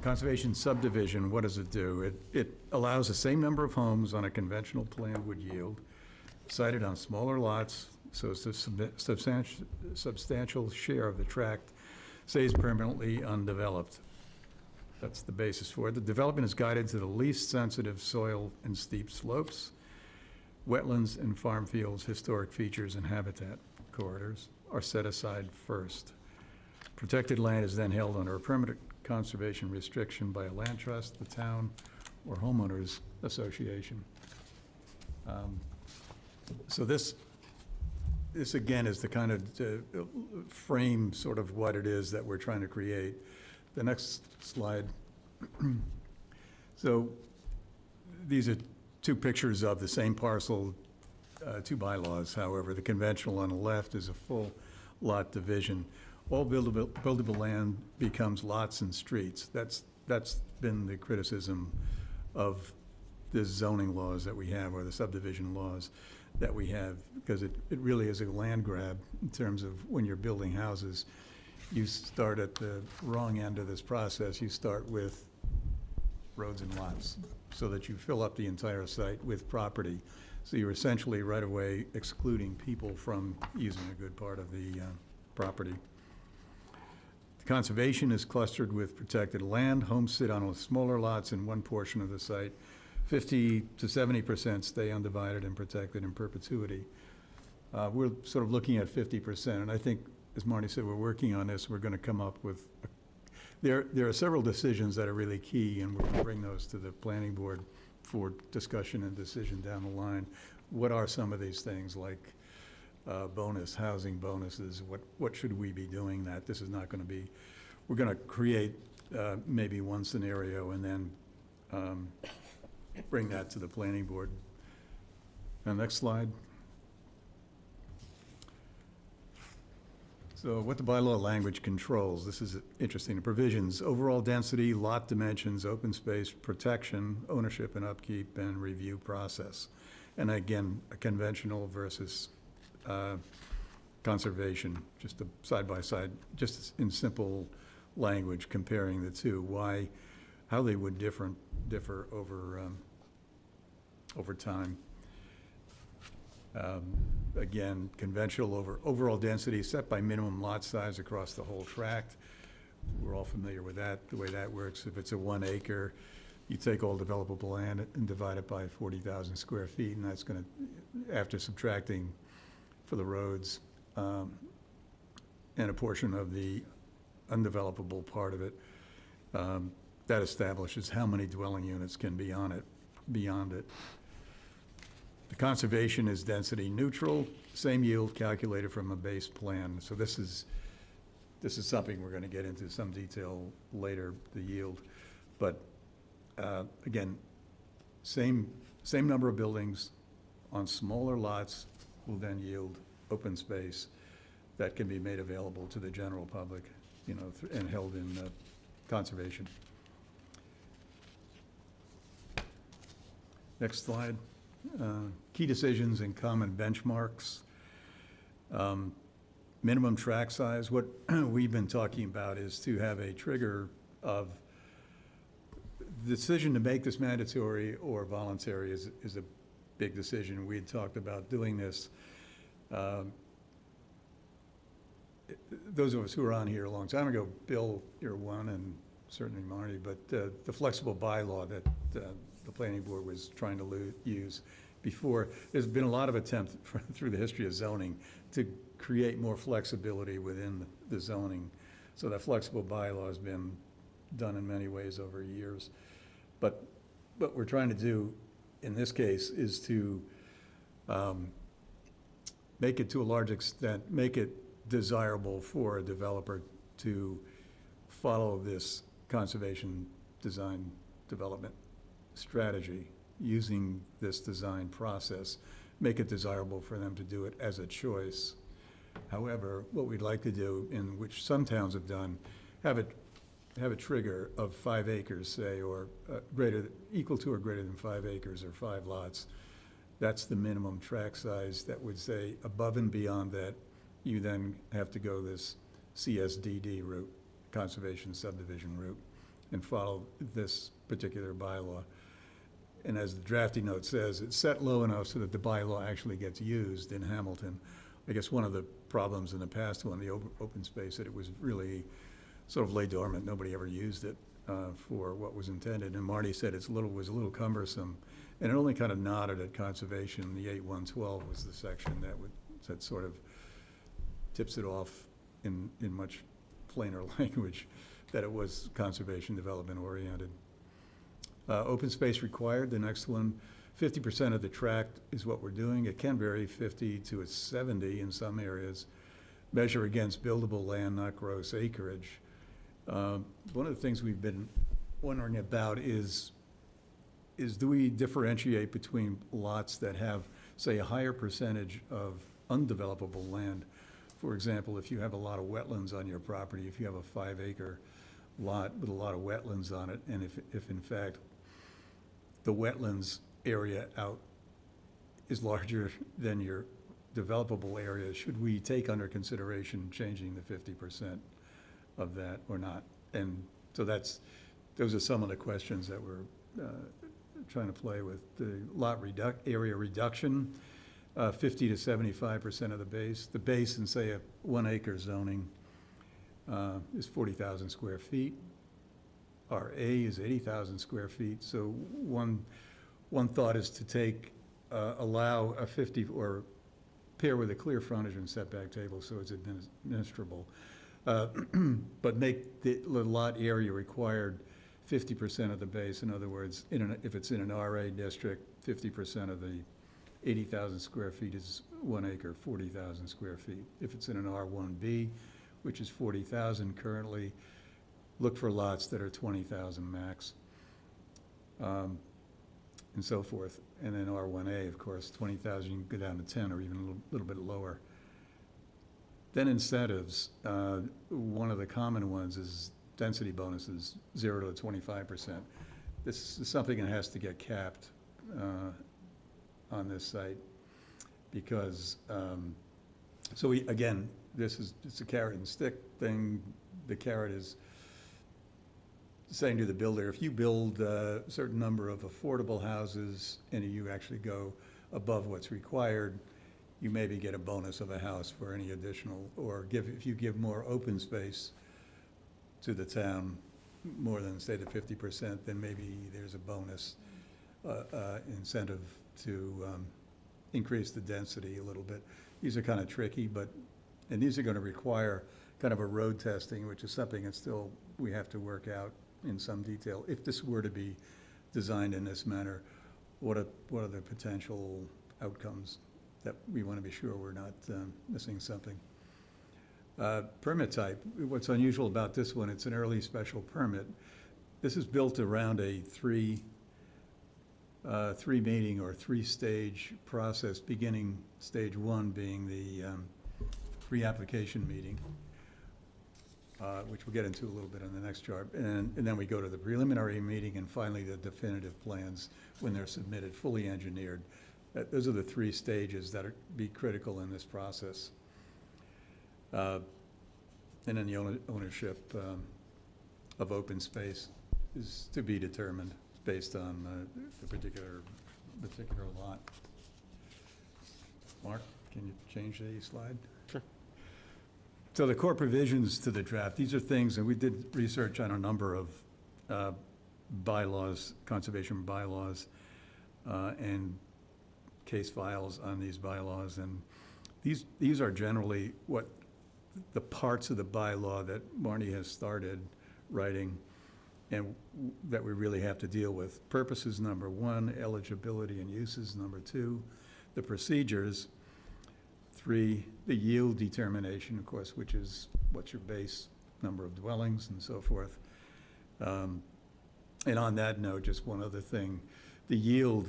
Conservation subdivision, what does it do? It allows the same number of homes on a conventional plan would yield, sited on smaller lots, so it's a substantial share of the tract stays permanently undeveloped. That's the basis for it. The development is guided to the least sensitive soil and steep slopes, wetlands and farm fields, historic features, and habitat corridors are set aside first. Protected land is then held under a permanent conservation restriction by a land trust, the town, or homeowners association. So this again is the kind of frame sort of what it is that we're trying to create. The next slide. So these are two pictures of the same parcel, two bylaws, however. The conventional on the left is a full lot division. All buildable land becomes lots and streets. That's been the criticism of the zoning laws that we have, or the subdivision laws that we have, because it really is a land grab in terms of when you're building houses. You start at the wrong end of this process. You start with roads and lots so that you fill up the entire site with property. So you're essentially right away excluding people from using a good part of the property. The conservation is clustered with protected land. Homes sit on smaller lots in one portion of the site. 50 to 70% stay undivided and protected in perpetuity. We're sort of looking at 50%, and I think, as Marty said, we're working on this. We're going to come up with, there are several decisions that are really key, and we're going to bring those to the planning board for discussion and decision down the line. What are some of these things, like housing bonuses? What should we be doing that? This is not going to be, we're going to create maybe one scenario and then bring that to the planning board. Next slide. So what the bylaw language controls, this is interesting. The provisions: overall density, lot dimensions, open space, protection, ownership and upkeep, and review process. And again, a conventional versus conservation, just a side-by-side, just in simple language comparing the two, how they would differ over time. Again, conventional overall density set by minimum lot size across the whole tract. We're all familiar with that, the way that works. If it's a 1 acre, you take all developable land and divide it by 40,000 square feet, and that's going to, after subtracting for the roads and a portion of the undevelopable part of it, that establishes how many dwelling units can be on it, beyond it. The conservation is density neutral, same yield calculated from a base plan. So this is something we're going to get into some detail later, the yield. But again, same number of buildings on smaller lots will then yield open space that can be made available to the general public, you know, and held in conservation. Next slide. Key decisions and common benchmarks. Minimum track size. What we've been talking about is to have a trigger of the decision to make this mandatory or voluntary is a big decision. We had talked about doing this. Those of us who were on here a long time ago, Bill, you're one, and certainly Marty, but the flexible bylaw that the planning board was trying to use before, there's been a lot of attempts through the history of zoning to create more flexibility within the zoning. So that flexible bylaw has been done in many ways over years. But what we're trying to do in this case is to make it to a large extent, make it desirable for a developer to follow this conservation design development strategy using this design process, make it desirable for them to do it as a choice. However, what we'd like to do, in which some towns have done, have a trigger of 5 acres, say, or equal to or greater than 5 acres or 5 lots. That's the minimum tract size that would say above and beyond that, you then have to go this CSDD route, conservation subdivision route, and follow this particular bylaw. And as the drafting note says, it's set low enough so that the bylaw actually gets used in Hamilton. I guess one of the problems in the past on the open space, that it was really sort of lay dormant. Nobody ever used it for what was intended. And Marty said was a little cumbersome. And it only kind of nodded at conservation. The 8112 was the section that sort of tips it off in much plainer language that it was conservation development oriented. Open space required, the next one, 50% of the tract is what we're doing. It can vary 50 to 70 in some areas. Measure against buildable land, not gross acreage. One of the things we've been wondering about is do we differentiate between lots that have, say, a higher percentage of undevelopable land? For example, if you have a lot of wetlands on your property, if you have a 5-acre lot with a lot of wetlands on it, and if in fact the wetlands area out is larger than your developable area, should we take under consideration changing the 50% of that or not? And so those are some of the questions that we're trying to play with. The lot area reduction, 50 to 75% of the base. The base in, say, a 1-acre zoning is 40,000 square feet. RA is 80,000 square feet. So one thought is to allow a 50 or pair with a clear frontage and setback table so it's administrable. But make the lot area required 50% of the base. In other words, if it's in an RA district, 50% of the 80,000 square feet is 1 acre, 40,000 square feet. If it's in an R1B, which is 40,000 currently, look for lots that are 20,000 max, and so forth. And then R1A, of course, 20,000, you can go down to 10 or even a little bit lower. Then incentives, one of the common ones is density bonuses, 0 to 25%. This is something that has to get capped on this site because, again, it's a carrot and stick thing. The carrot is saying to the builder, if you build a certain number of affordable houses and you actually go above what's required, you maybe get a bonus of a house for any additional, or if you give more open space to the town, more than, say, the 50%, then maybe there's a bonus incentive to increase the density a little bit. These are kind of tricky, and these are going to require kind of a road testing, which is something that still we have to work out in some detail. If this were to be designed in this manner, what are the potential outcomes that we want to be sure we're not missing something? Permit type, what's unusual about this one, it's an early special permit. This is built around a three-meeting or three-stage process, beginning stage one being the pre-application meeting, which we'll get into a little bit on the next chart. And then we go to the preliminary meeting and finally the definitive plans when they're submitted, fully engineered. Those are the three stages that are be critical in this process. And then the ownership of open space is to be determined based on the particular lot. Mark, can you change the slide?
Sure.
So the core provisions to the draft, these are things, and we did research on a number of bylaws, conservation bylaws, and case files on these bylaws, and these are generally what the parts of the bylaw that Marnie has started writing and that we really have to deal with. Purposes, number one; eligibility and uses, number two; the procedures, three; the yield determination, of course, which is what's your base number of dwellings and so forth. And on that note, just one other thing, the yield,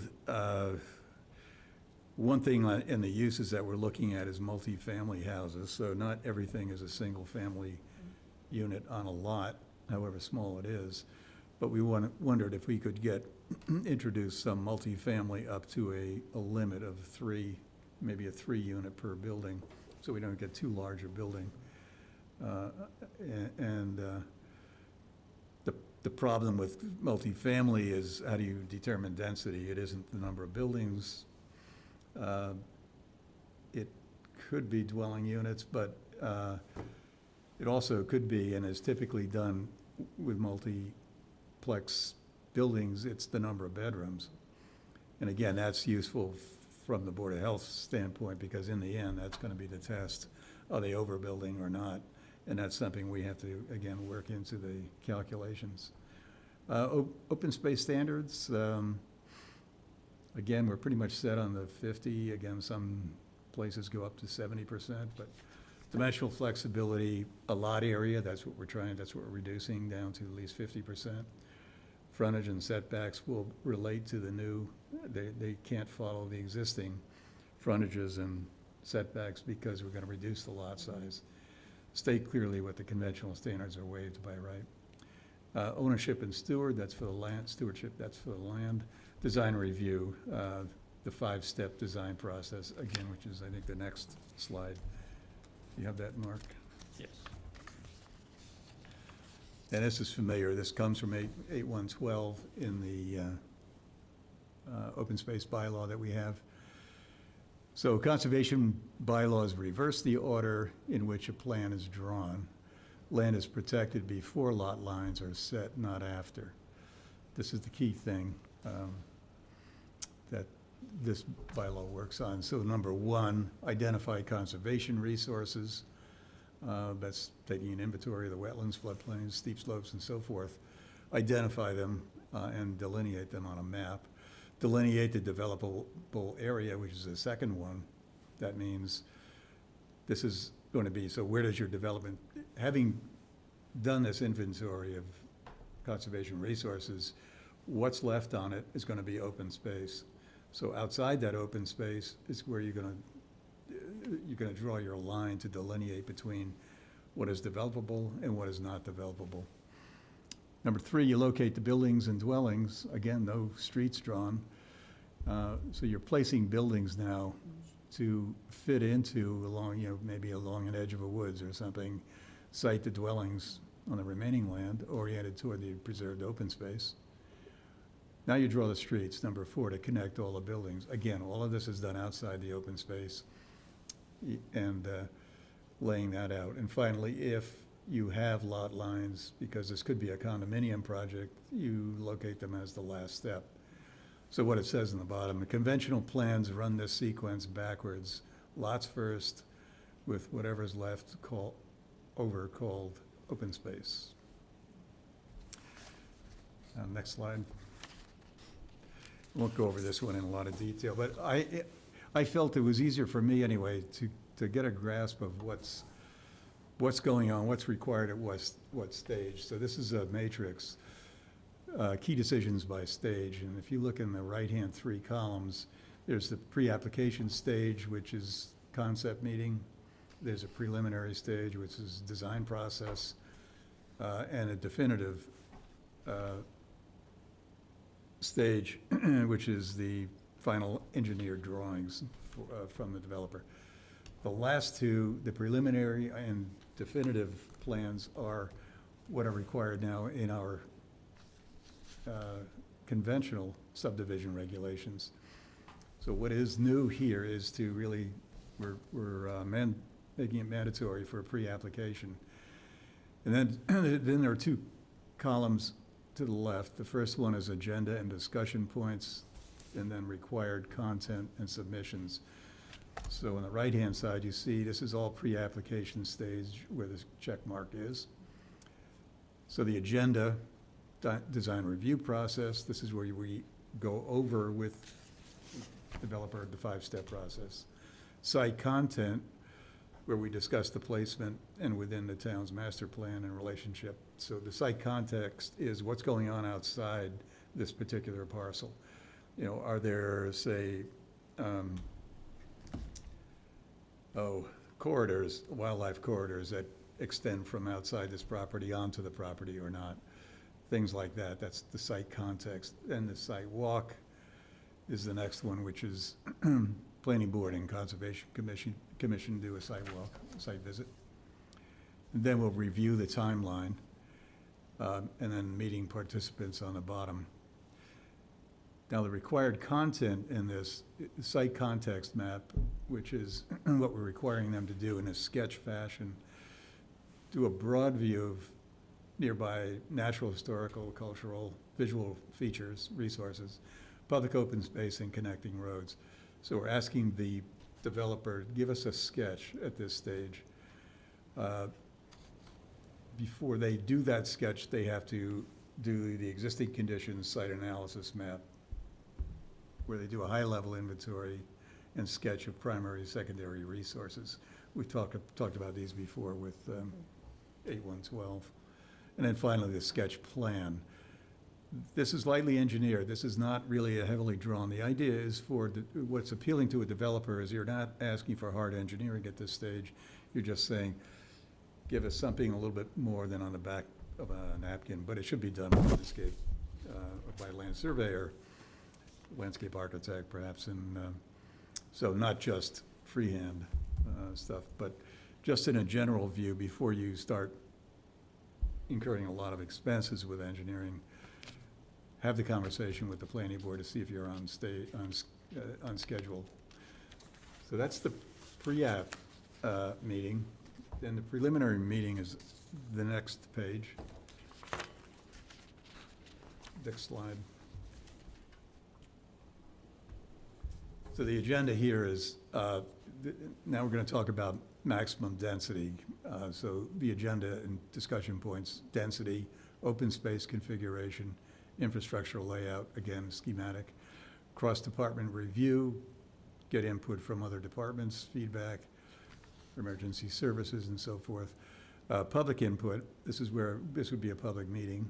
one thing in the uses that we're looking at is multifamily houses, so not everything is a single-family unit on a lot, however small it is. But we wondered if we could introduce some multifamily up to a limit of three, maybe a 3-unit per building, so we don't get too large a building. The problem with multifamily is how do you determine density? It isn't the number of buildings. It could be dwelling units, but it also could be, and is typically done with multiplex buildings, it's the number of bedrooms. And again, that's useful from the Board of Health standpoint, because in the end, that's going to be the test. Are they overbuilding or not? And that's something we have to, again, work into the calculations. Open space standards, again, we're pretty much set on the 50. Again, some places go up to 70%, but dimensional flexibility, a lot area, that's what we're reducing down to at least 50%. Frontage and setbacks will relate to the new, they can't follow the existing frontages and setbacks because we're gonna reduce the lot size. State clearly what the conventional standards are waived by right. Ownership and stewardship, that's for the land. Design review, the 5-step design process, again, which is, I think, the next slide. You have that, Mark?
Yes.
And this is familiar, this comes from 8112 in the open space bylaw that we have. So conservation bylaws reverse the order in which a plan is drawn. Land is protected before lot lines are set, not after. This is the key thing that this bylaw works on. So number one, identify conservation resources. That's taking an inventory of the wetlands, floodplains, steep slopes, and so forth. Identify them and delineate them on a map. Delineate the developable area, which is the second one. That means this is going to be, so where does your development, having done this inventory of conservation resources, what's left on it is going to be open space. So outside that open space is where you're going to draw your line to delineate between what is developable and what is not developable. Number three, you locate the buildings and dwellings. Again, no streets drawn. So you're placing buildings now to fit into along, maybe along an edge of a woods or something, site the dwellings on the remaining land oriented toward the preserved open space. Now you draw the streets, number four, to connect all the buildings. Again, all of this is done outside the open space and laying that out. And finally, if you have lot lines, because this could be a condominium project, you locate them as the last step. So what it says in the bottom, the conventional plans run this sequence backwards, lots first, with whatever's left called open space. Next slide. I won't go over this one in a lot of detail, but I felt it was easier for me anyway to get a grasp of what's going on, what's required at what stage. So this is a matrix key decisions by stage. And if you look in the right-hand three columns, there's the pre-application stage, which is concept meeting. There's a preliminary stage, which is design process, and a definitive stage, which is the final engineered drawings from the developer. The last two, the preliminary and definitive plans, are what are required now in our conventional subdivision regulations. So what is new here is to really, we're making it mandatory for a pre-application. And then there are two columns to the left. The first one is agenda and discussion points, and then required content and submissions. So on the right-hand side, you see this is all pre-application stage where the check mark is. So the agenda, design review process, this is where we go over with developer the 5-step process. Site content, where we discuss the placement and within the town's master plan and relationship. So the site context is what's going on outside this particular parcel. You know, are there, say, corridors, wildlife corridors that extend from outside this property onto the property or not? Things like that. That's the site context. And the site walk is the next one, which is Planning Board and Conservation Commission do a site walk, site visit. And then we'll review the timeline, and then meeting participants on the bottom. Now, the required content in this site context map, which is what we're requiring them to do in a sketch fashion, do a broad view of nearby natural, historical, cultural, visual features, resources, public open space, and connecting roads. So we're asking the developer to give us a sketch at this stage. Before they do that sketch, they have to do the existing conditions site analysis map, where they do a high-level inventory and sketch of primary and secondary resources. We've talked about these before with 8112. And then finally, the sketch plan. This is lightly engineered. This is not really a heavily drawn. The idea is what's appealing to a developer is you're not asking for hard engineering at this stage. You're just saying, give us something a little bit more than on the back of a napkin, but it should be done by landscape, by land surveyor, landscape architect perhaps, and so not just freehand stuff, but just in a general view before you start incurring a lot of expenses with engineering. Have the conversation with the planning board to see if you're on schedule. So that's the pre-app meeting. Then the preliminary meeting is the next page. Next slide. So the agenda here is, now we're going to talk about maximum density. So the agenda and discussion points: density, open space configuration, infrastructural layout, again, schematic, cross-department review, get input from other departments, feedback, emergency services, and so forth. Public input, this would be a public meeting,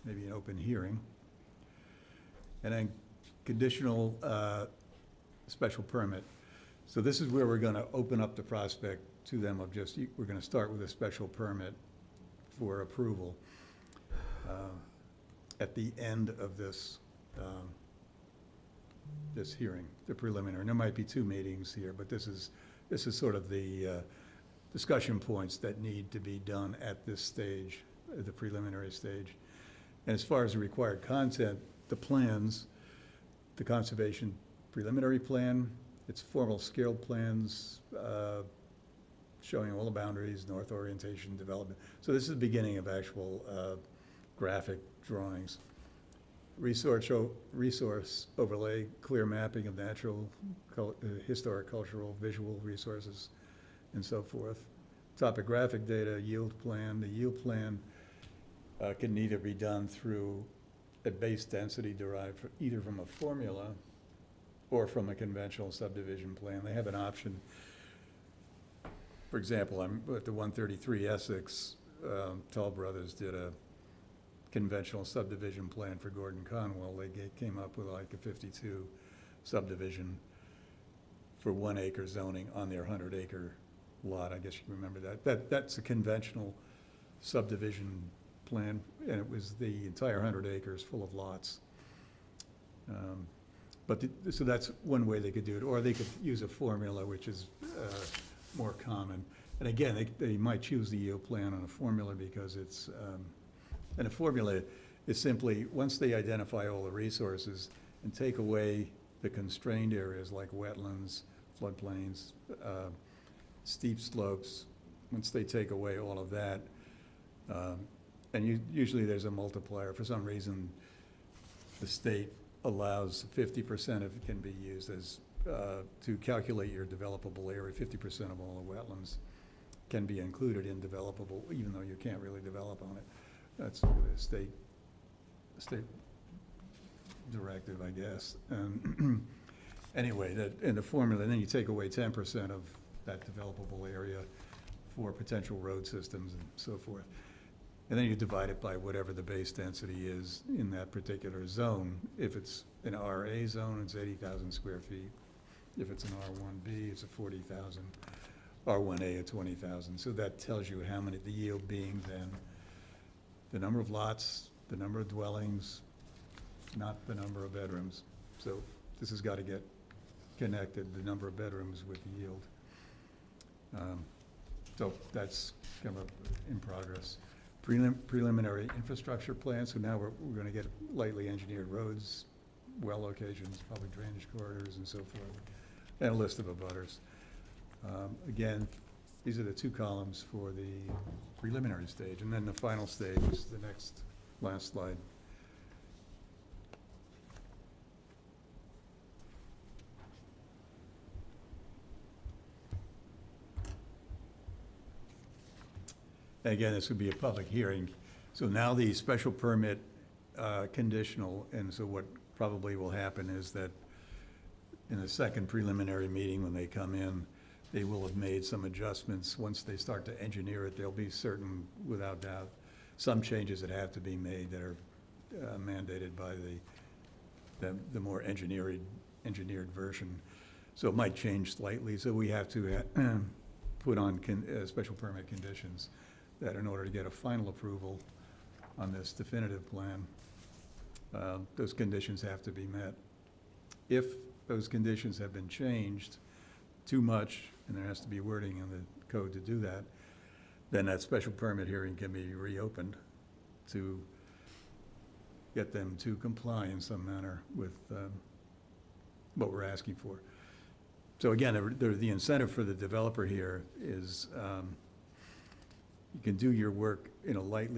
maybe an open hearing. And then conditional special permit. So this is where we're going to open up the prospect to them of just, we're going to start with a special permit for approval at the end of this this hearing, the preliminary. And there might be 2 meetings here, but this is sort of the discussion points that need to be done at this stage, at the preliminary stage. And as far as the required content, the plans, the conservation preliminary plan, its formal scale plans showing all the boundaries, north orientation, development. So this is the beginning of actual graphic drawings. Resource overlay, clear mapping of natural, historic, cultural, visual resources, and so forth. Topographic data, yield plan. The yield plan can either be done through a base density derived either from a formula or from a conventional subdivision plan. They have an option. For example, I'm at the 133 Essex. Toll Brothers did a conventional subdivision plan for Gordon Conwell. They came up with like a 52 subdivision for 1 acre zoning on their 100 acre lot. I guess you remember that. That's a conventional subdivision plan, and it was the entire 100 acres full of lots. So that's one way they could do it, or they could use a formula which is more common. And again, they might choose the yield plan on a formula because it's, and a formula is simply, once they identify all the resources and take away the constrained areas like wetlands, floodplains, steep slopes, once they take away all of that, and usually there's a multiplier. For some reason, the state allows 50% of it can be used as, to calculate your developable area. 50% of all the wetlands can be included in developable, even though you can't really develop on it. That's sort of a state directive, I guess. Anyway, in the formula, then you take away 10% of that developable area for potential road systems and so forth. And then you divide it by whatever the base density is in that particular zone. If it's an RA zone, it's 80,000 square feet. If it's an R1B, it's a 40,000. R1A, a 20,000. So that tells you how many, the yield being then the number of lots, the number of dwellings, not the number of bedrooms. So this has got to get connected, the number of bedrooms with the yield. So that's kind of in progress. Preliminary infrastructure plan, so now we're going to get lightly engineered roads, well locations, public drainage corridors, and so forth, and a list of abutters. Again, these are the 2 columns for the preliminary stage, and then the final stage is the last slide. Again, this would be a public hearing. So now the special permit conditional, and so what probably will happen is that in the second preliminary meeting, when they come in, they will have made some adjustments. Once they start to engineer it, there'll be certain, without doubt, some changes that have to be made that are mandated by the more engineered version. So it might change slightly, so we have to put on special permit conditions that in order to get a final approval on this definitive plan, those conditions have to be met. If those conditions have been changed too much, and there has to be wording in the code to do that, then that special permit hearing can be reopened to get them to comply in some manner with what we're asking for. So again, the incentive for the developer here is you can do your work in a light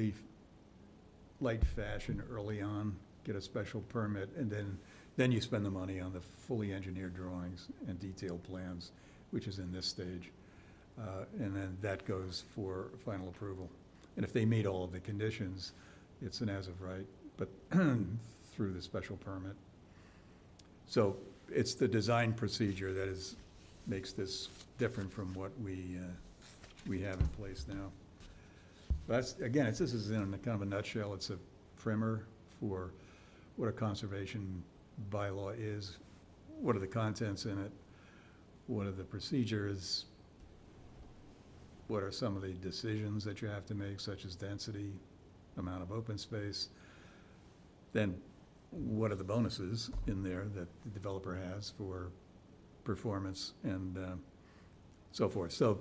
fashion early on, get a special permit, and then you spend the money on the fully engineered drawings and detailed plans, which is in this stage. And then that goes for final approval. And if they meet all of the conditions, it's an as of right, but through the special permit. So it's the design procedure that makes this different from what we have in place now. That's, again, this is in a kind of a nutshell. It's a primer for what a conservation bylaw is, what are the contents in it, what are the procedures, what are some of the decisions that you have to make, such as density, amount of open space, then what are the bonuses in there that the developer has for performance and so forth. So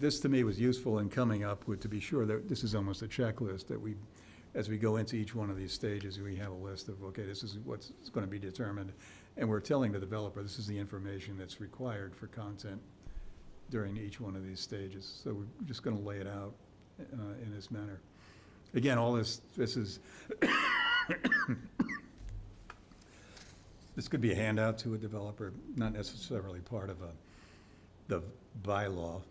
this to me was useful in coming up with, to be sure that this is almost a checklist that we, as we go into each one of these stages, we have a list of, okay, this is what's going to be determined. And we're telling the developer, this is the information that's required for content during each one of these stages. So we're just going to lay it out in this manner. Again, all this is, this could be a handout to a developer, not necessarily part of the bylaw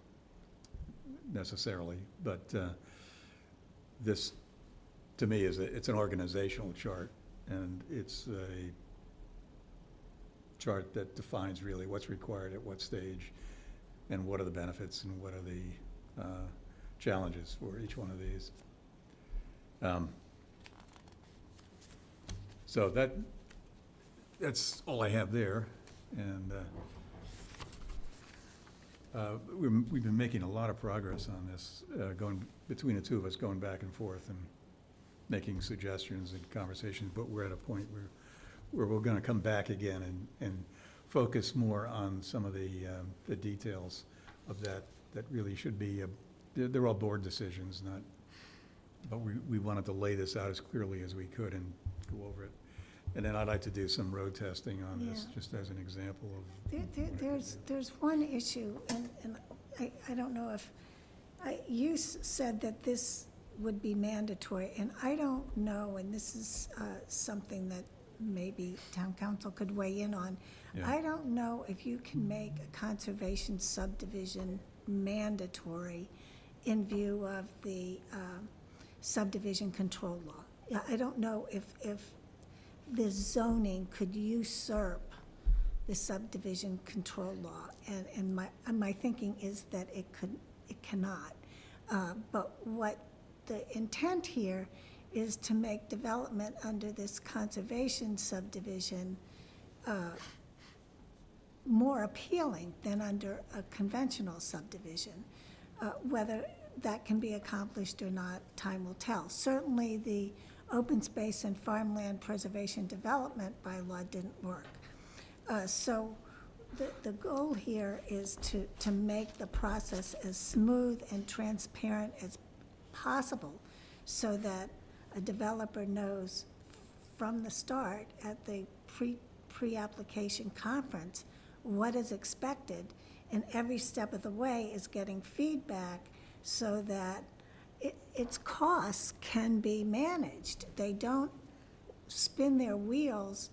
necessarily, but this, to me, it's an organizational chart, and it's a chart that defines really what's required at what stage, and what are the benefits, and what are the challenges for each one of these. So that's all I have there, and we've been making a lot of progress on this, going, between the two of us, going back and forth and making suggestions and conversations, but we're at a point where we're gonna come back again and focus more on some of the details of that really should be, they're all board decisions, not, but we wanted to lay this out as clearly as we could and go over it. And then I'd like to do some road testing on this,
Yeah.
just as an example of.
There's one issue, and I don't know if, you said that this would be mandatory, and I don't know, and this is something that maybe town council could weigh in on.
Yeah.
I don't know if you can make a conservation subdivision mandatory in view of the subdivision control law. Yeah, I don't know if the zoning could usurp the subdivision control law, and my thinking is that it cannot. But what the intent here is to make development under this conservation subdivision more appealing than under a conventional subdivision. Whether that can be accomplished or not, time will tell. Certainly, the open space and farmland preservation development bylaw didn't work. So the goal here is to make the process as smooth and transparent as possible so that a developer knows from the start at the pre-application conference what is expected, and every step of the way is getting feedback so that its costs can be managed. They don't spin their wheels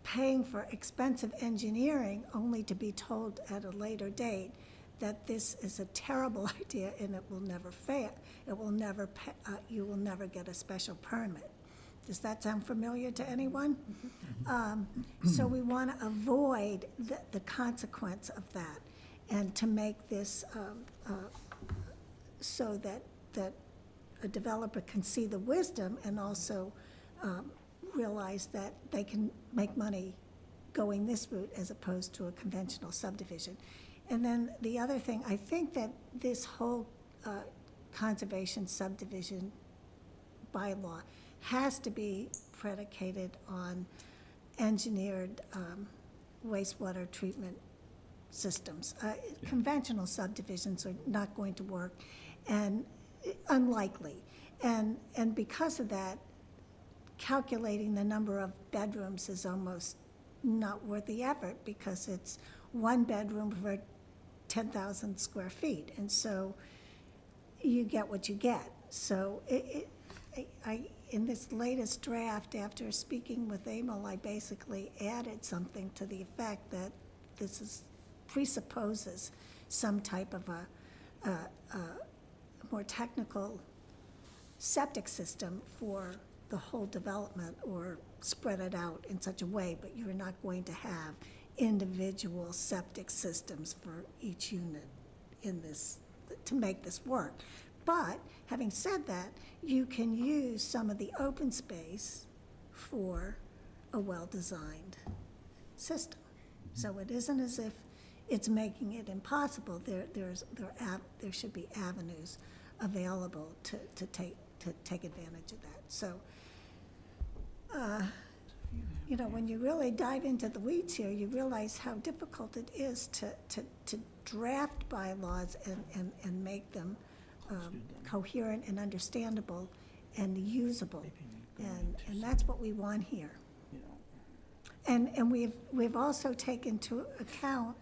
paying for expensive engineering only to be told at a later date that this is a terrible idea and it will never fail. It will never, you will never get a special permit. Does that sound familiar to anyone? So we want to avoid the consequence of that, and to make this so that a developer can see the wisdom and also realize that they can make money going this route as opposed to a conventional subdivision. And then the other thing, I think that this whole conservation subdivision bylaw has to be predicated on engineered wastewater treatment systems. Conventional subdivisions are not going to work, and unlikely. And because of that, calculating the number of bedrooms is almost not worth the effort, because it's one bedroom for 10,000 square feet. And so you get what you get. So in this latest draft, after speaking with Emil, I basically added something to the effect that this presupposes some type of a more technical septic system for the whole development, or spread it out in such a way, but you're not going to have individual septic systems for each unit in this, to make this work. But having said that, you can use some of the open space for a well-designed system. So it isn't as if it's making it impossible. There should be avenues available to take advantage of that. So, when you really dive into the weeds here, you realize how difficult it is to draft bylaws and make them coherent and understandable and usable. And that's what we want here. And we've also taken into account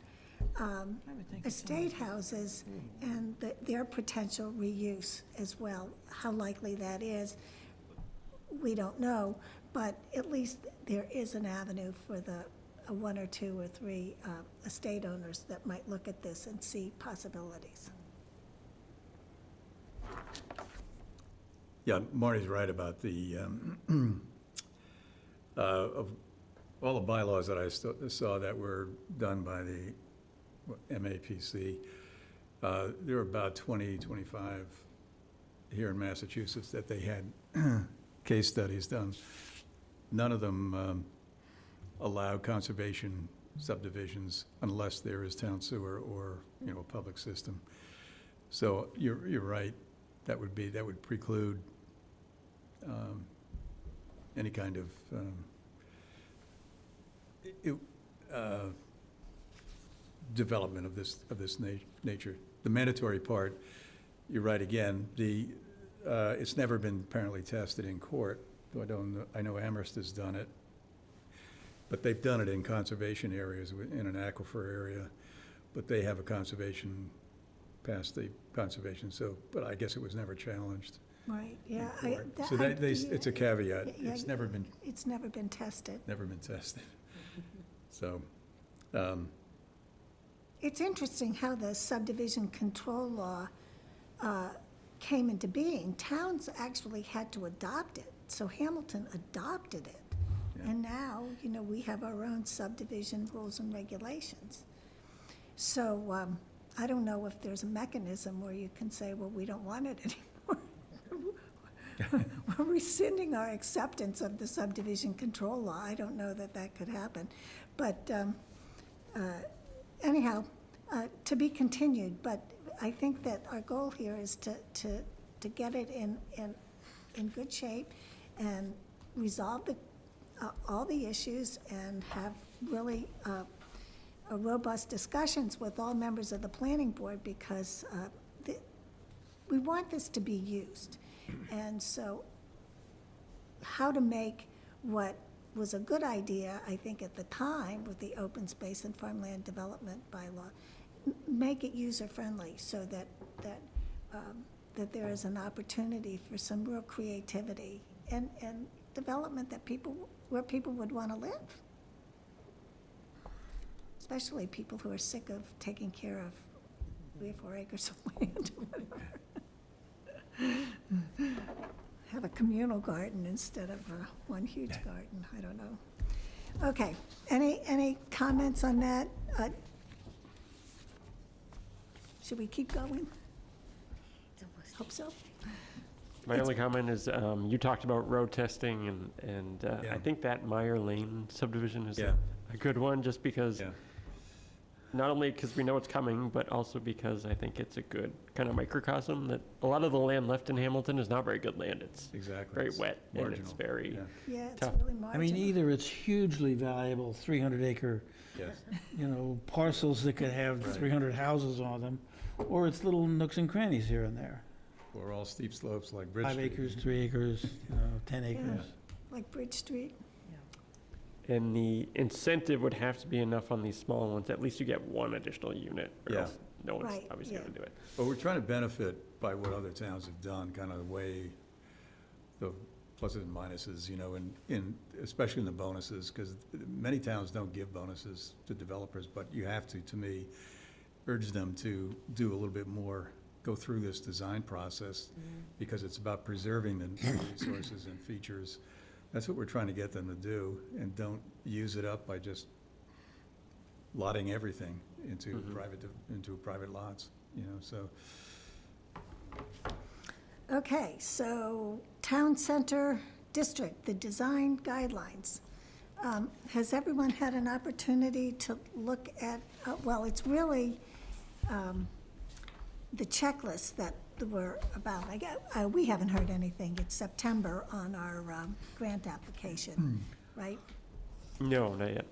estate houses and their potential reuse as well. How likely that is, we don't know, but at least there is an avenue for the one or two or three estate owners that might look at this and see possibilities.
Yeah, Marty's right about the, of all the bylaws that I saw that were done by the MAPC, There were about 20, 25 here in Massachusetts that they had case studies done. None of them allow conservation subdivisions unless there is town sewer or, you know, a public system. So you're right, that would preclude any kind of development of this nature. The mandatory part, you're right again, it's never been apparently tested in court, though I know Amherst has done it, but they've done it in conservation areas, in an aquifer area, but they have a conservation, past the conservation, so, but I guess it was never challenged
Right,
in
yeah.
court. So it's a caveat,
Yeah,
it's never been
It's never been tested.
tested. So,
It's interesting how the subdivision control law came into being. Towns actually had to adopt it, so Hamilton adopted it.
Yeah.
And now, you know, we have our own subdivision rules and regulations. So I don't know if there's a mechanism where you can say, well, we don't want it anymore. We're rescinding our acceptance of the subdivision control law. I don't know that that could happen. But anyhow, to be continued, but I think that our goal here is to get it in good shape and resolve all the issues and have really robust discussions with all members of the planning board, because we want this to be used. And so how to make what was a good idea, I think, at the time with the open space and farmland development bylaw, make it user-friendly so that there is an opportunity for some real creativity and development where people would want to live. Especially people who are sick of taking care of 3 or 4 acres of land or whatever. Have a communal garden instead of one huge garden, I don't know. Okay, any comments on that? Should we keep going? Hope so.
My only comment is, you talked about road testing, and
Yeah.
I think that Meyer Lane subdivision is
Yeah.
a good one, just because,
yeah,
not only because we know it's coming, but also because I think it's a good kind of microcosm that a lot of the land left in Hamilton is not very good land. It's
exactly.
very
It's
wet, and it's
marginal.
very,
Yeah.
Yeah, it's
Tough.
really
I
marginal.
mean, either it's hugely valuable, 300-acre,
Yes,
parcels that could have
Right.
300 houses on them, or it's little nooks and crannies here and there.
or all steep slopes like Bridge
5
Street.
acres, 3 acres, 10 acres.
Like Bridge Street.
and the incentive would have to be enough on these small ones. At least you get one additional unit, or
Yeah.
else no one's
Right,
obviously
yeah.
going to do it.
But we're trying to benefit by what other towns have done, kind of the way, the pluses and minuses, especially in the bonuses, because many towns don't give bonuses to developers, but you have to me, urge them to do a little bit more, go through this design process, because it's about preserving the resources and features. That's what we're trying to get them to do, and don't use it up by just lotting everything into private lots, so.
Okay, so Town Center District, the design guidelines. Has everyone had an opportunity to look at, well, it's really the checklist that we're about. We haven't heard anything. It's September on our grant application, right?
No, not yet.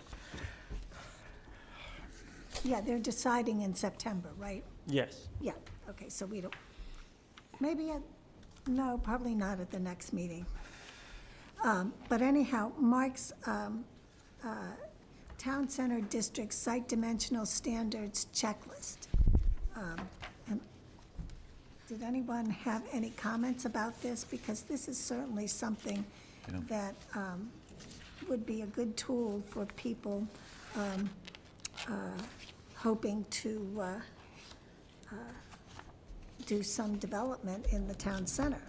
Yeah, they're deciding in September, right?
Yes.
Yeah, okay, so we don't, no, probably not at the next meeting. But anyhow, Mark's Town Center District Site Dimensional Standards Checklist. And did anyone have any comments about this? Because this is certainly something that would be a good tool for people hoping to do some development in the town center.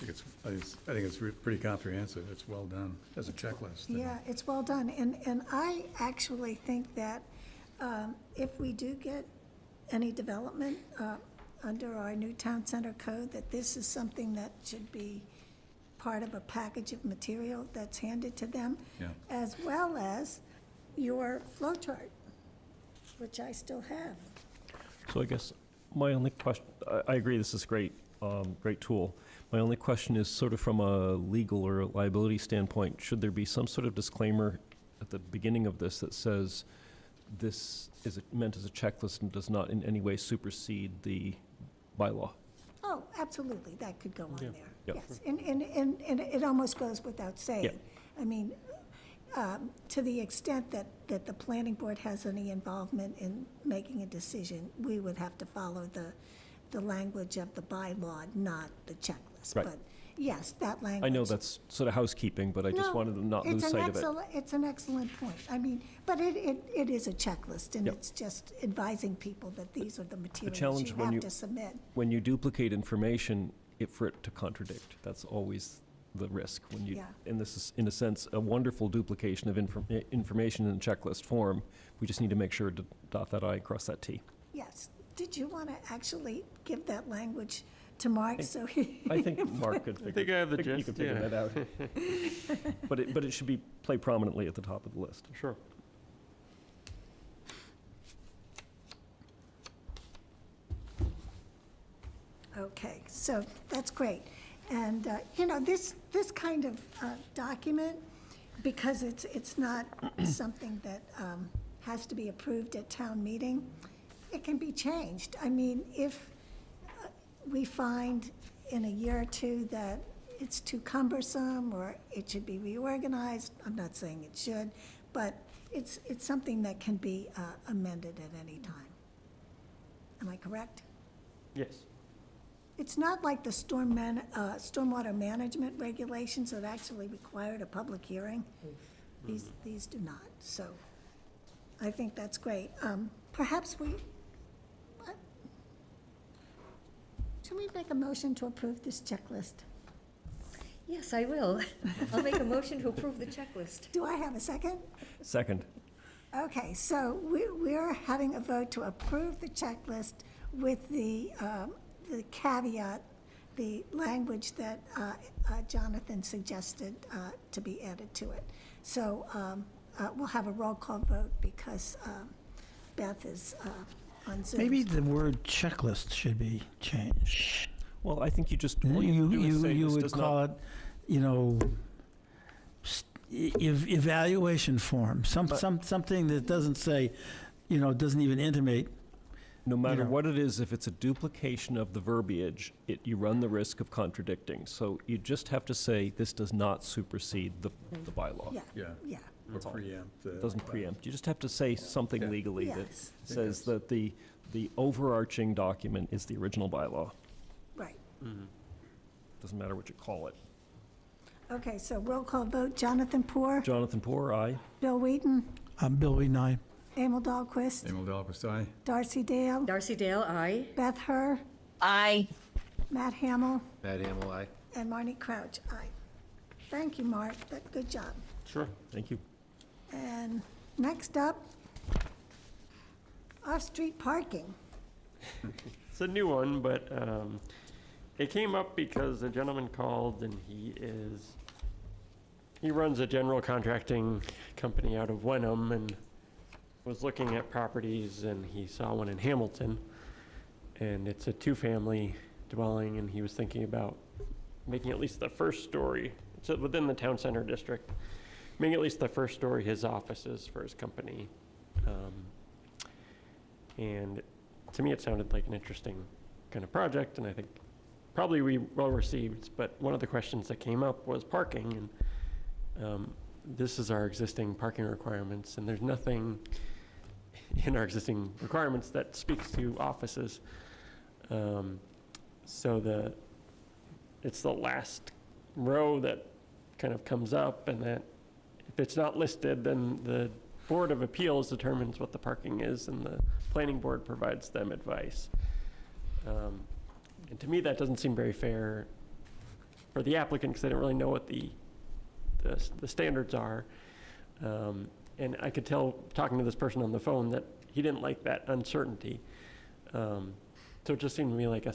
I think it's pretty comprehensive. It's well done as a checklist.
Yeah, it's well done, and I actually think that if we do get any development under our new town center code, that this is something that should be part of a package of material that's handed to them,
Yeah.
as well as your flow chart, which I still have.
So I guess my only question, I agree, this is great, great tool. My only question is sort of from a legal or liability standpoint, should there be some sort of disclaimer at the beginning of this that says this is meant as a checklist and does not in any way supersede the bylaw?
Oh, absolutely, that could go on
Yeah.
there,
Yep.
yes. And it almost goes without saying.
Yep.
I mean, to the extent that the planning board has any involvement in making a decision, we would have to follow the language of the bylaw, not the checklist.
Right.
But yes, that language.
I know that's sort of housekeeping, but I just
No,
wanted to not
it's
lose
an
sight of it.
It's an excellent point. I mean, but it is a checklist, and
Yep.
it's just advising people that these are the materials
challenge
you
when
have
you-
to submit.
When you duplicate information, for it to contradict, that's always the risk. When you,
Yeah.
and this is, in a sense, a wonderful duplication of information in checklist form. We just need to make sure to dot that I, cross that T.
Yes. Did you want to actually give that language to Mark so he?
I think Mark could figure.
think I have the
You
gist,
can figure
yeah.
that out. But it should be, play prominently at the top of the list.
Sure.
Okay, so that's great. And, this kind of document, because it's not something that has to be approved at town meeting, it can be changed. I mean, if we find in a year or two that it's too cumbersome, or it should be reorganized, I'm not saying it should, but it's something that can be amended at any time. Am I correct?
Yes.
It's not like the stormwater management regulations that actually required a public hearing. These do not, so I think that's great. Perhaps should we make a motion to approve this checklist?
Yes, I will. I'll make a motion to approve the checklist.
Do I have a second?
Second.
Okay, so we're having a vote to approve the checklist with the caveat, the language that Jonathan suggested to be added to it. So we'll have a roll call vote because Beth is on Zoom.
Maybe the word checklist should be changed.
Well, I think you just, all you have to do is say
You
this
would
does
call
not.
it, evaluation form, something that doesn't say, doesn't even intimate.
No matter
know.
what it is, if it's a duplication of the verbiage, you run the risk of contradicting. So you just have to say, this does not supersede the bylaw.
Yeah,
Yeah.
yeah,
That's all.
Preempt.
It doesn't preempt. You just have to say something
Yeah.
legally that
yes,
says that the overarching document is the original bylaw.
right.
Doesn't matter what you call it.
Okay, so roll call vote, Jonathan Poor,
Jonathan Poor, aye.
Bill Wheaton,
I'm Bill Wheaton, aye.
Emil Dahlquist,
Emil Dahlquist, aye.
Darcy Dale,
Darcy Dale, aye.
Beth Herr,
Aye.
Matt Hamel,
Matt Hamel, aye.
and Marnie Crouch, aye. Thank you, Mark, good job.
Sure.
Thank you.
And next up, off-street parking.
It's a new one, but it came up because a gentleman called and he runs a general contracting company out of Wenham and was looking at properties and he saw one in Hamilton. And it's a two-family dwelling and he was thinking about making at least the first story, it's within the town center district, making at least the first story his offices for his company. And to me, it sounded like an interesting kind of project, and I think probably we well received, but one of the questions that came up was parking, and this is our existing parking requirements, and there's nothing in our existing requirements that speaks to offices. So it's the last row that kind of comes up, and that if it's not listed, then the Board of Appeals determines what the parking is, and the planning board provides them advice. And to me, that doesn't seem very fair. for the applicant, because they didn't really know what the standards are. And I could tell, talking to this person on the phone, that he didn't like that uncertainty. So it just seemed to me like a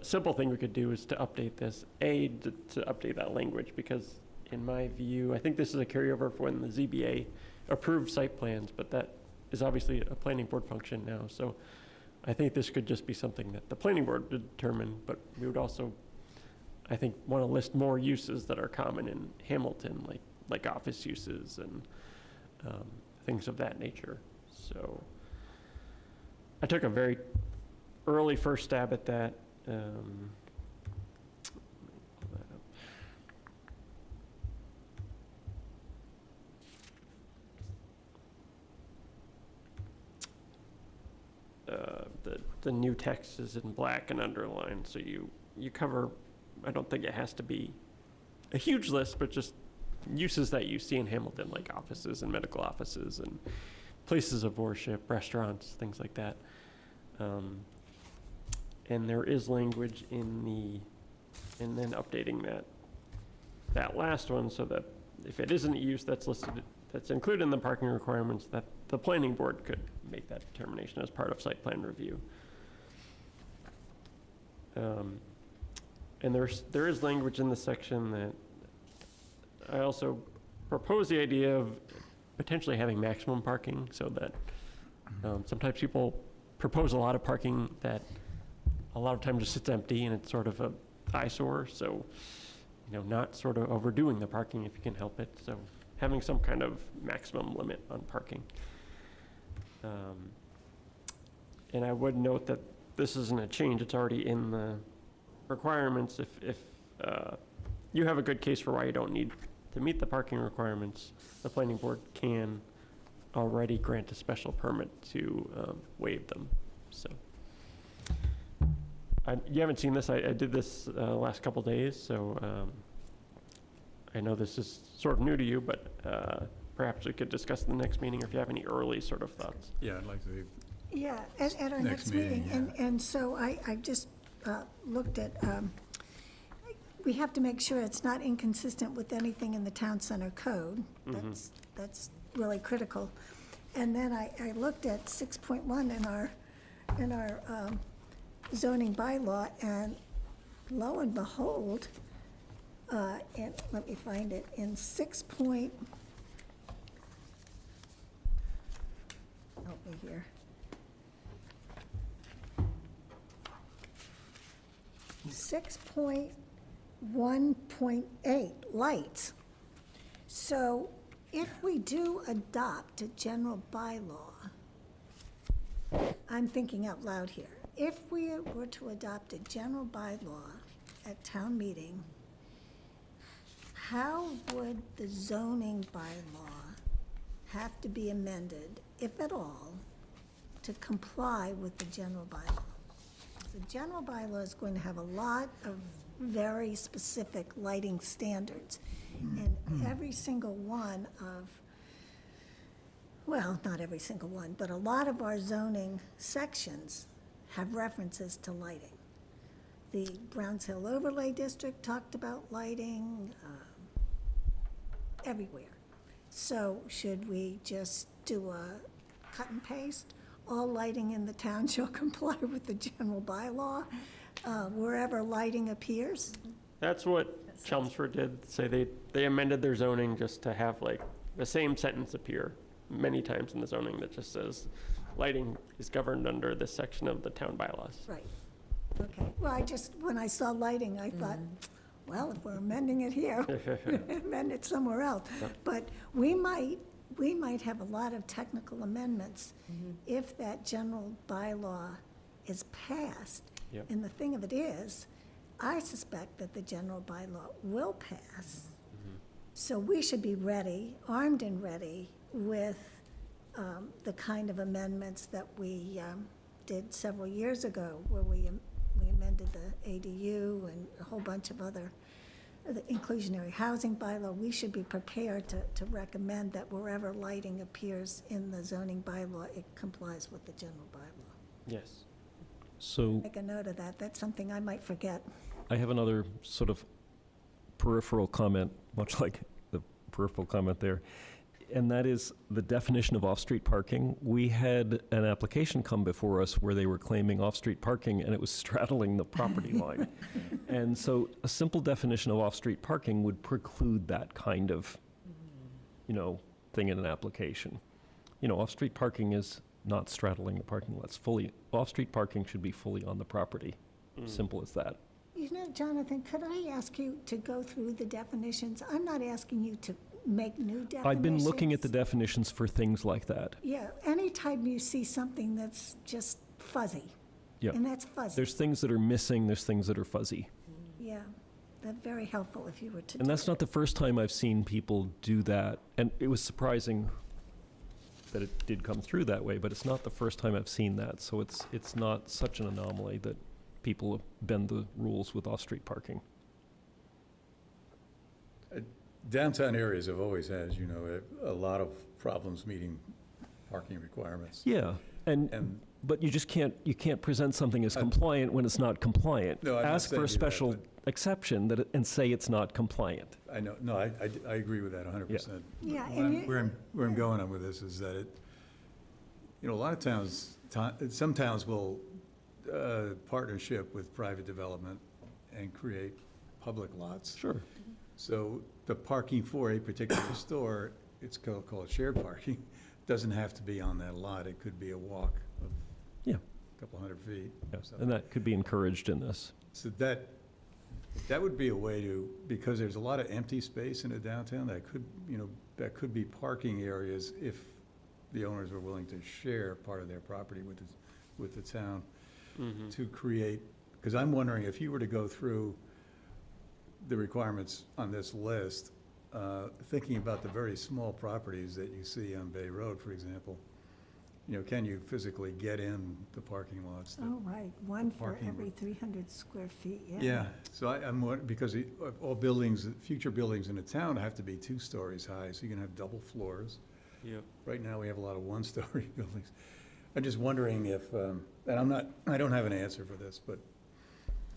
simple thing we could do is to update this, to update that language, because in my view, I think this is a carryover for when the ZBA approved site plans, but that is obviously a planning board function now. So I think this could just be something that the planning board would determine, but we would also, I think, want to list more uses that are common in Hamilton, like office uses and things of that nature. So I took a very early first stab at that. The new text is in black and underlined, so you cover, I don't think it has to be a huge list, but just uses that you see in Hamilton, like offices and medical offices and places of worship, restaurants, things like that. And there is language and then updating that last one so that if it isn't a use that's listed, that's included in the parking requirements, that the planning board could make that determination as part of site plan review. And there is language in the section that I also propose the idea of potentially having maximum parking, so that sometimes people propose a lot of parking that a lot of times just sits empty and it's sort of a eyesore. So, not sort of overdoing the parking if you can help it. So having some kind of maximum limit on parking. And I would note that this isn't a change, it's already in the requirements. If you have a good case for why you don't need to meet the parking requirements, the planning board can already grant a special permit to waive them. So you haven't seen this. I did this last couple days, so I know this is sort of new to you, but perhaps we could discuss in the next meeting, or if you have any early sort of thoughts.
Yeah, I'd like to.
Yeah, at our next meeting. And so I just looked at, we have to make sure it's not inconsistent with anything in the town center code. That's really critical. And then I looked at 6.1 in our zoning bylaw, and lo and behold, and let me find it, in 6.0, help me here. 6.1.8, lights. So if we do adopt a general bylaw, I'm thinking out loud here, if we were to adopt a general bylaw at town meeting, how would the zoning bylaw have to be amended, if at all, to comply with the general bylaw? The general bylaw is going to have a lot of very specific lighting standards, and every single one of, well, not every single one, but a lot of our zoning sections have references to lighting. The Browns Hill Overlay District talked about lighting everywhere. So should we just do a cut and paste? All lighting in the town shall comply with the general bylaw, wherever lighting appears?
That's what Chelmsford did, say they amended their zoning just to have like the same sentence appear many times in the zoning that just says lighting is governed under this section of the town bylaws.
Right, okay. Well, when I saw lighting, I thought, well, if we're amending it here, amend it somewhere else. But we might have a lot of technical amendments if that general bylaw is passed.
Yep.
And the thing of it is, I suspect that the general bylaw will pass. So we should be ready, armed and ready, with the kind of amendments that we did several years ago, where we amended the ADU and a whole bunch of other, the inclusionary housing bylaw. We should be prepared to recommend that wherever lighting appears in the zoning bylaw, it complies with the general bylaw.
So
Make a note of that. That's something I might forget.
I have another sort of peripheral comment, much like the peripheral comment there, and that is the definition of off-street parking. We had an application come before us where they were claiming off-street parking, and it was straddling the property line. And so a simple definition of off-street parking would preclude that kind of, thing in an application. Off-street parking is not straddling the parking lots. Off-street parking should be fully on the property. Simple as that.
Jonathan, could I ask you to go through the definitions? I'm not asking you to make new definitions.
I've been looking at the definitions for things like that.
Yeah, anytime you see something that's just fuzzy.
Yep.
And that's fuzzy.
There's things that are missing, there's things that are fuzzy.
Yeah, that's very helpful if you were to.
And that's not the first time I've seen people do that. And it was surprising that it did come through that way, but it's not the first time I've seen that. So it's not such an anomaly that people bend the rules with off-street parking.
Downtown areas have always had, a lot of problems meeting parking requirements.
Yeah,
And
but you can't present something as compliant when it's not compliant.
No, I'm not
Ask for
saying
a
that,
special
but-
exception and say it's not compliant.
I know, no, I agree with that 100%.
Yeah,
What
and
I'm-
you-
Where I'm going on with this is that a lot of towns, some towns will partnership with private development and create public lots.
Sure.
So the parking for a particular store, it's called shared parking, doesn't have to be on that lot. It could be a walk of
Yeah.
a couple hundred feet.
Yeah,
So-
and that could be encouraged in this.
So that would be a way to, because there's a lot of empty space in a downtown, that could be parking areas if the owners were willing to share part of their property with the town to create, because I'm wondering if you were to go through the requirements on this list, thinking about the very small properties that you see on Bay Road, for example, can you physically get in the parking lots? that-
Oh, right, one for
Parking
every
lot.
300 square feet, yeah.
Yeah, so because all buildings, future buildings in the town have to be 2 stories high, so you can have double floors.
Yep.
Right now, we have a lot of 1-story buildings. I'm just wondering if, and I don't have an answer for this, but,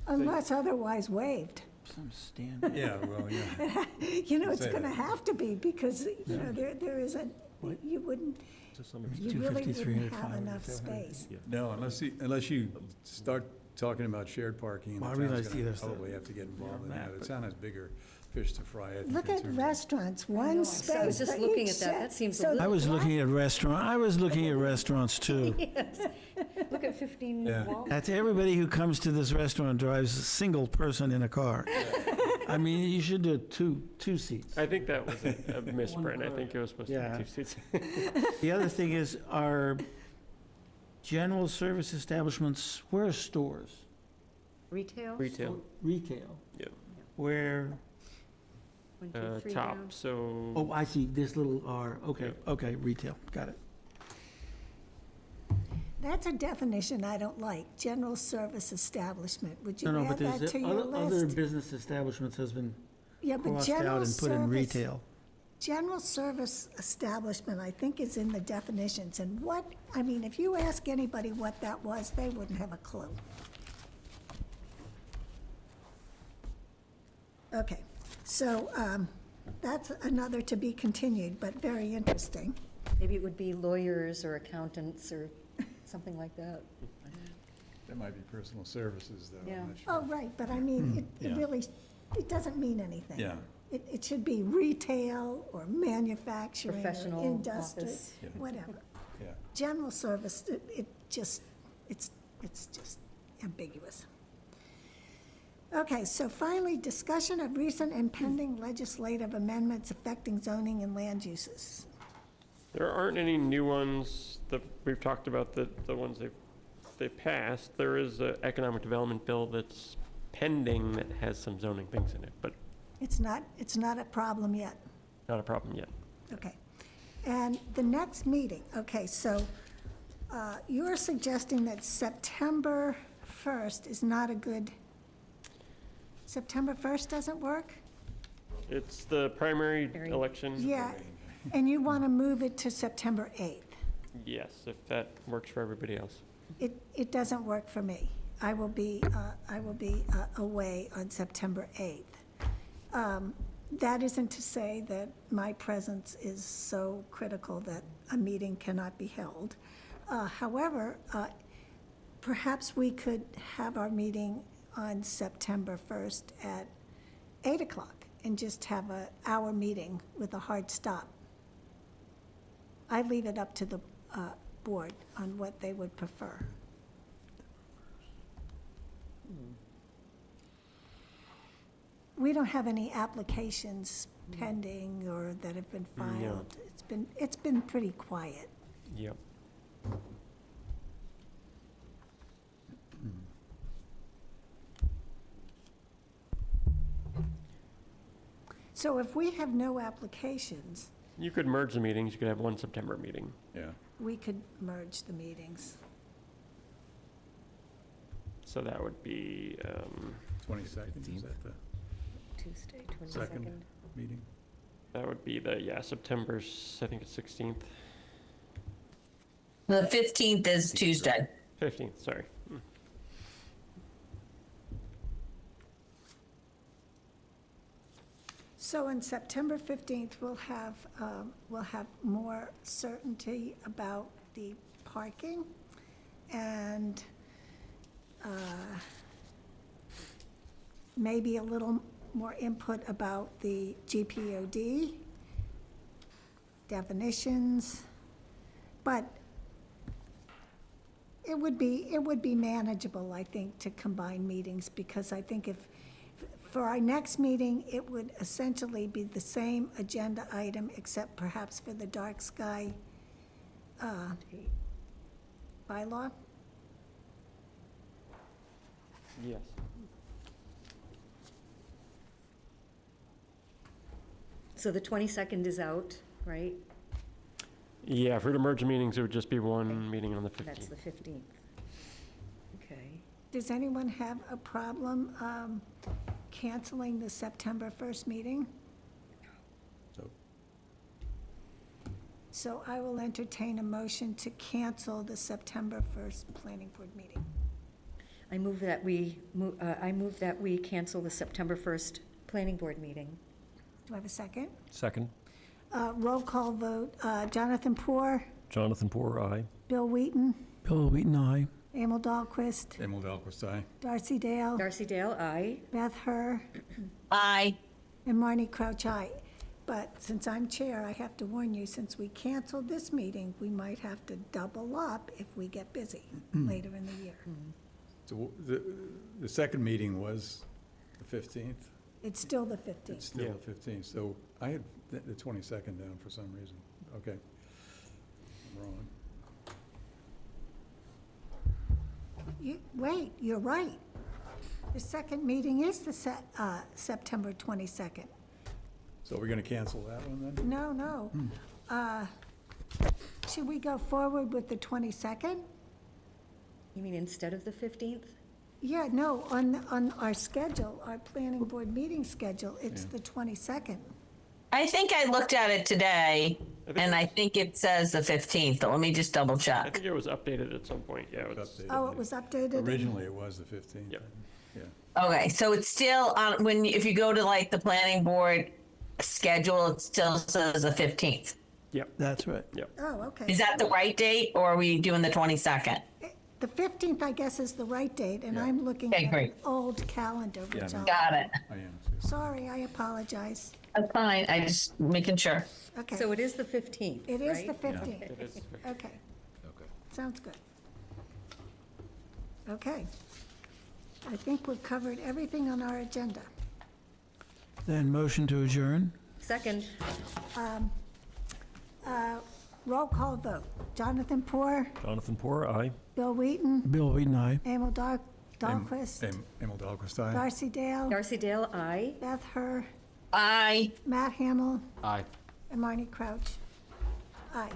Unless otherwise waived.
Some standard.
yeah, well, yeah.
It's
Say
going to
that.
have to be, because, there isn't, you wouldn't, you really
250, 300,
wouldn't have
500,
enough
700.
space.
No, unless you start talking about shared parking, the
Well, I
town's
realize
gonna
there's the-
probably have to get involved in
that,
that. The
but-
town has bigger fish to fry, I think.
Look
in
at
terms of-
restaurants,
I
one
know,
space
I was just
for
looking
each
at that.
set.
That seems a
So
little-
I was looking at restaurants too.
Yes. Look at 15
Yeah.
Wall.
That's everybody who comes to this restaurant drives a single person in a car. I mean, you should do two seats.
I think that was a misprint. I think it was supposed to
Yeah.
be 2 seats.
The other thing is, are general service establishments, where are stores?
Retail?
Retail,
Retail.
Yep.
Where,
1, 2, 3
top,
down.
so.
oh, I see, this little R, okay,
Yeah.
okay, retail, got it.
That's a definition I don't like, general service establishment. Would you
No, no, but
add that
there's,
to your
other
list?
business establishments has been
Yeah, but
crossed out
general
and put in
service,
retail.
general service establishment, I think, is in the definitions. And if you ask anybody what that was, they wouldn't have a clue. Okay, so that's another to be continued, but very interesting.
Maybe it would be lawyers or accountants or something like that.
That might be personal services, though.
Yeah.
I'm not sure.
Oh, right, but I mean, it
Yeah.
really, it doesn't mean anything.
Yeah.
It should be retail or manufacturing or
Professional
industry,
office.
Yeah.
whatever.
Yeah.
General service, it's just ambiguous. Okay, so finally, discussion of recent and pending legislative amendments affecting zoning and land uses.
There aren't any new ones that we've talked about, the ones they passed. There is an economic development bill that's pending that has some zoning things in it, but
It's not a problem yet.
not a problem yet.
Okay. And the next meeting, okay, so you're suggesting that September 1st is not a good, September 1st doesn't work?
It's the primary
Very-
election.
Yeah, and you want to move it to September 8th?
Yes, if that works for everybody else.
It doesn't work for me. I will be away on September 8th. That isn't to say that my presence is so critical that a meeting cannot be held. However, perhaps we could have our meeting on September 1st at 8 o'clock and just have an hour meeting with a hard stop. I leave it up to the board on what they would prefer. We don't have any applications pending or that have been
No.
filed. It's been pretty quiet.
Yep.
So if we have no applications,
You could merge the meetings, you could have one September meeting.
Yeah.
we could merge the meetings.
So that would be,
22nd, is that the
Tuesday,
second
22nd.
meeting?
that would be the, yeah, September's, I think it's 16th,
The 15th is Tuesday.
15th, sorry.
So on September 15th, we'll have more certainty about the parking and maybe a little more input about the GPOD, definitions, but it would be manageable, I think, to combine meetings, because I think for our next meeting, it would essentially be the same agenda item, except perhaps for the dark sky bylaw.
Yes.
So the 22nd is out, right?
Yeah, if we were to merge the meetings, it would just be one meeting on the
That's
15th.
the 15th. Okay.
Does anyone have a problem canceling the September 1st meeting?
So,
So I will entertain a motion to cancel the September 1st planning board meeting.
I move that we cancel the September 1st planning board meeting.
Do I have a second?
Second.
Roll call vote. Jonathan Poor,
Jonathan Poor, aye.
Bill Wheaton,
Bill Wheaton, aye.
Emil Dahlquist,
Emil Dahlquist, aye.
Darcy Dale,
Darcy Dale, aye.
Beth Herr,
Aye.
and Marnie Crouch, aye. But since I'm chair, I have to warn you, since we canceled this meeting, we might have to double up if we get busy later in the year.
So the second meeting was the 15th?
It's still the
It's
15th.
still
Yeah.
the 15th, so I had the 22nd down for some reason. Okay. I'm wrong.
Wait, you're right. The second meeting is the September 22nd.
So we're going to cancel that one then?
No. Should we go forward with the 22nd?
You mean instead of the 15th?
Yeah, no, on our schedule, our planning board meeting schedule, it's the 22nd.
I think I looked at it today, and I think it says the 15th, but let me just double
I
check.
think it was updated at some point, yeah. It was,
Updated,
Oh,
yeah.
it was updated?
Originally, it was the 15th.
Yep.
Yeah.
Okay, so it's still on, if you go to like the planning board schedule, it still says the 15th.
That's right.
Oh, okay.
Is that the right date, or are we doing the 22nd?
The 15th, I guess, is the right date, and
Yeah.
I'm looking
Okay,
at
great.
an old calendar, which
no.
I'm,
Got it.
I am.
sorry, I apologize.
That's fine, I just making sure.
Okay.
So it is the 15th,
It is the
right?
15th.
it is.
Okay. Sounds good. Okay. I think we've covered everything on our agenda.
Then motion to adjourn?
Second,
Roll call vote. Jonathan Poor,
Jonathan Poor, aye.
Bill Wheaton,
Bill Wheaton, aye.
Emil Dahlquist,
Emil Dahlquist, aye.
Darcy Dale,
Darcy Dale, aye.
Beth Herr,
Aye.
Matt Hamel,
Aye.
and Marnie Crouch. Aye.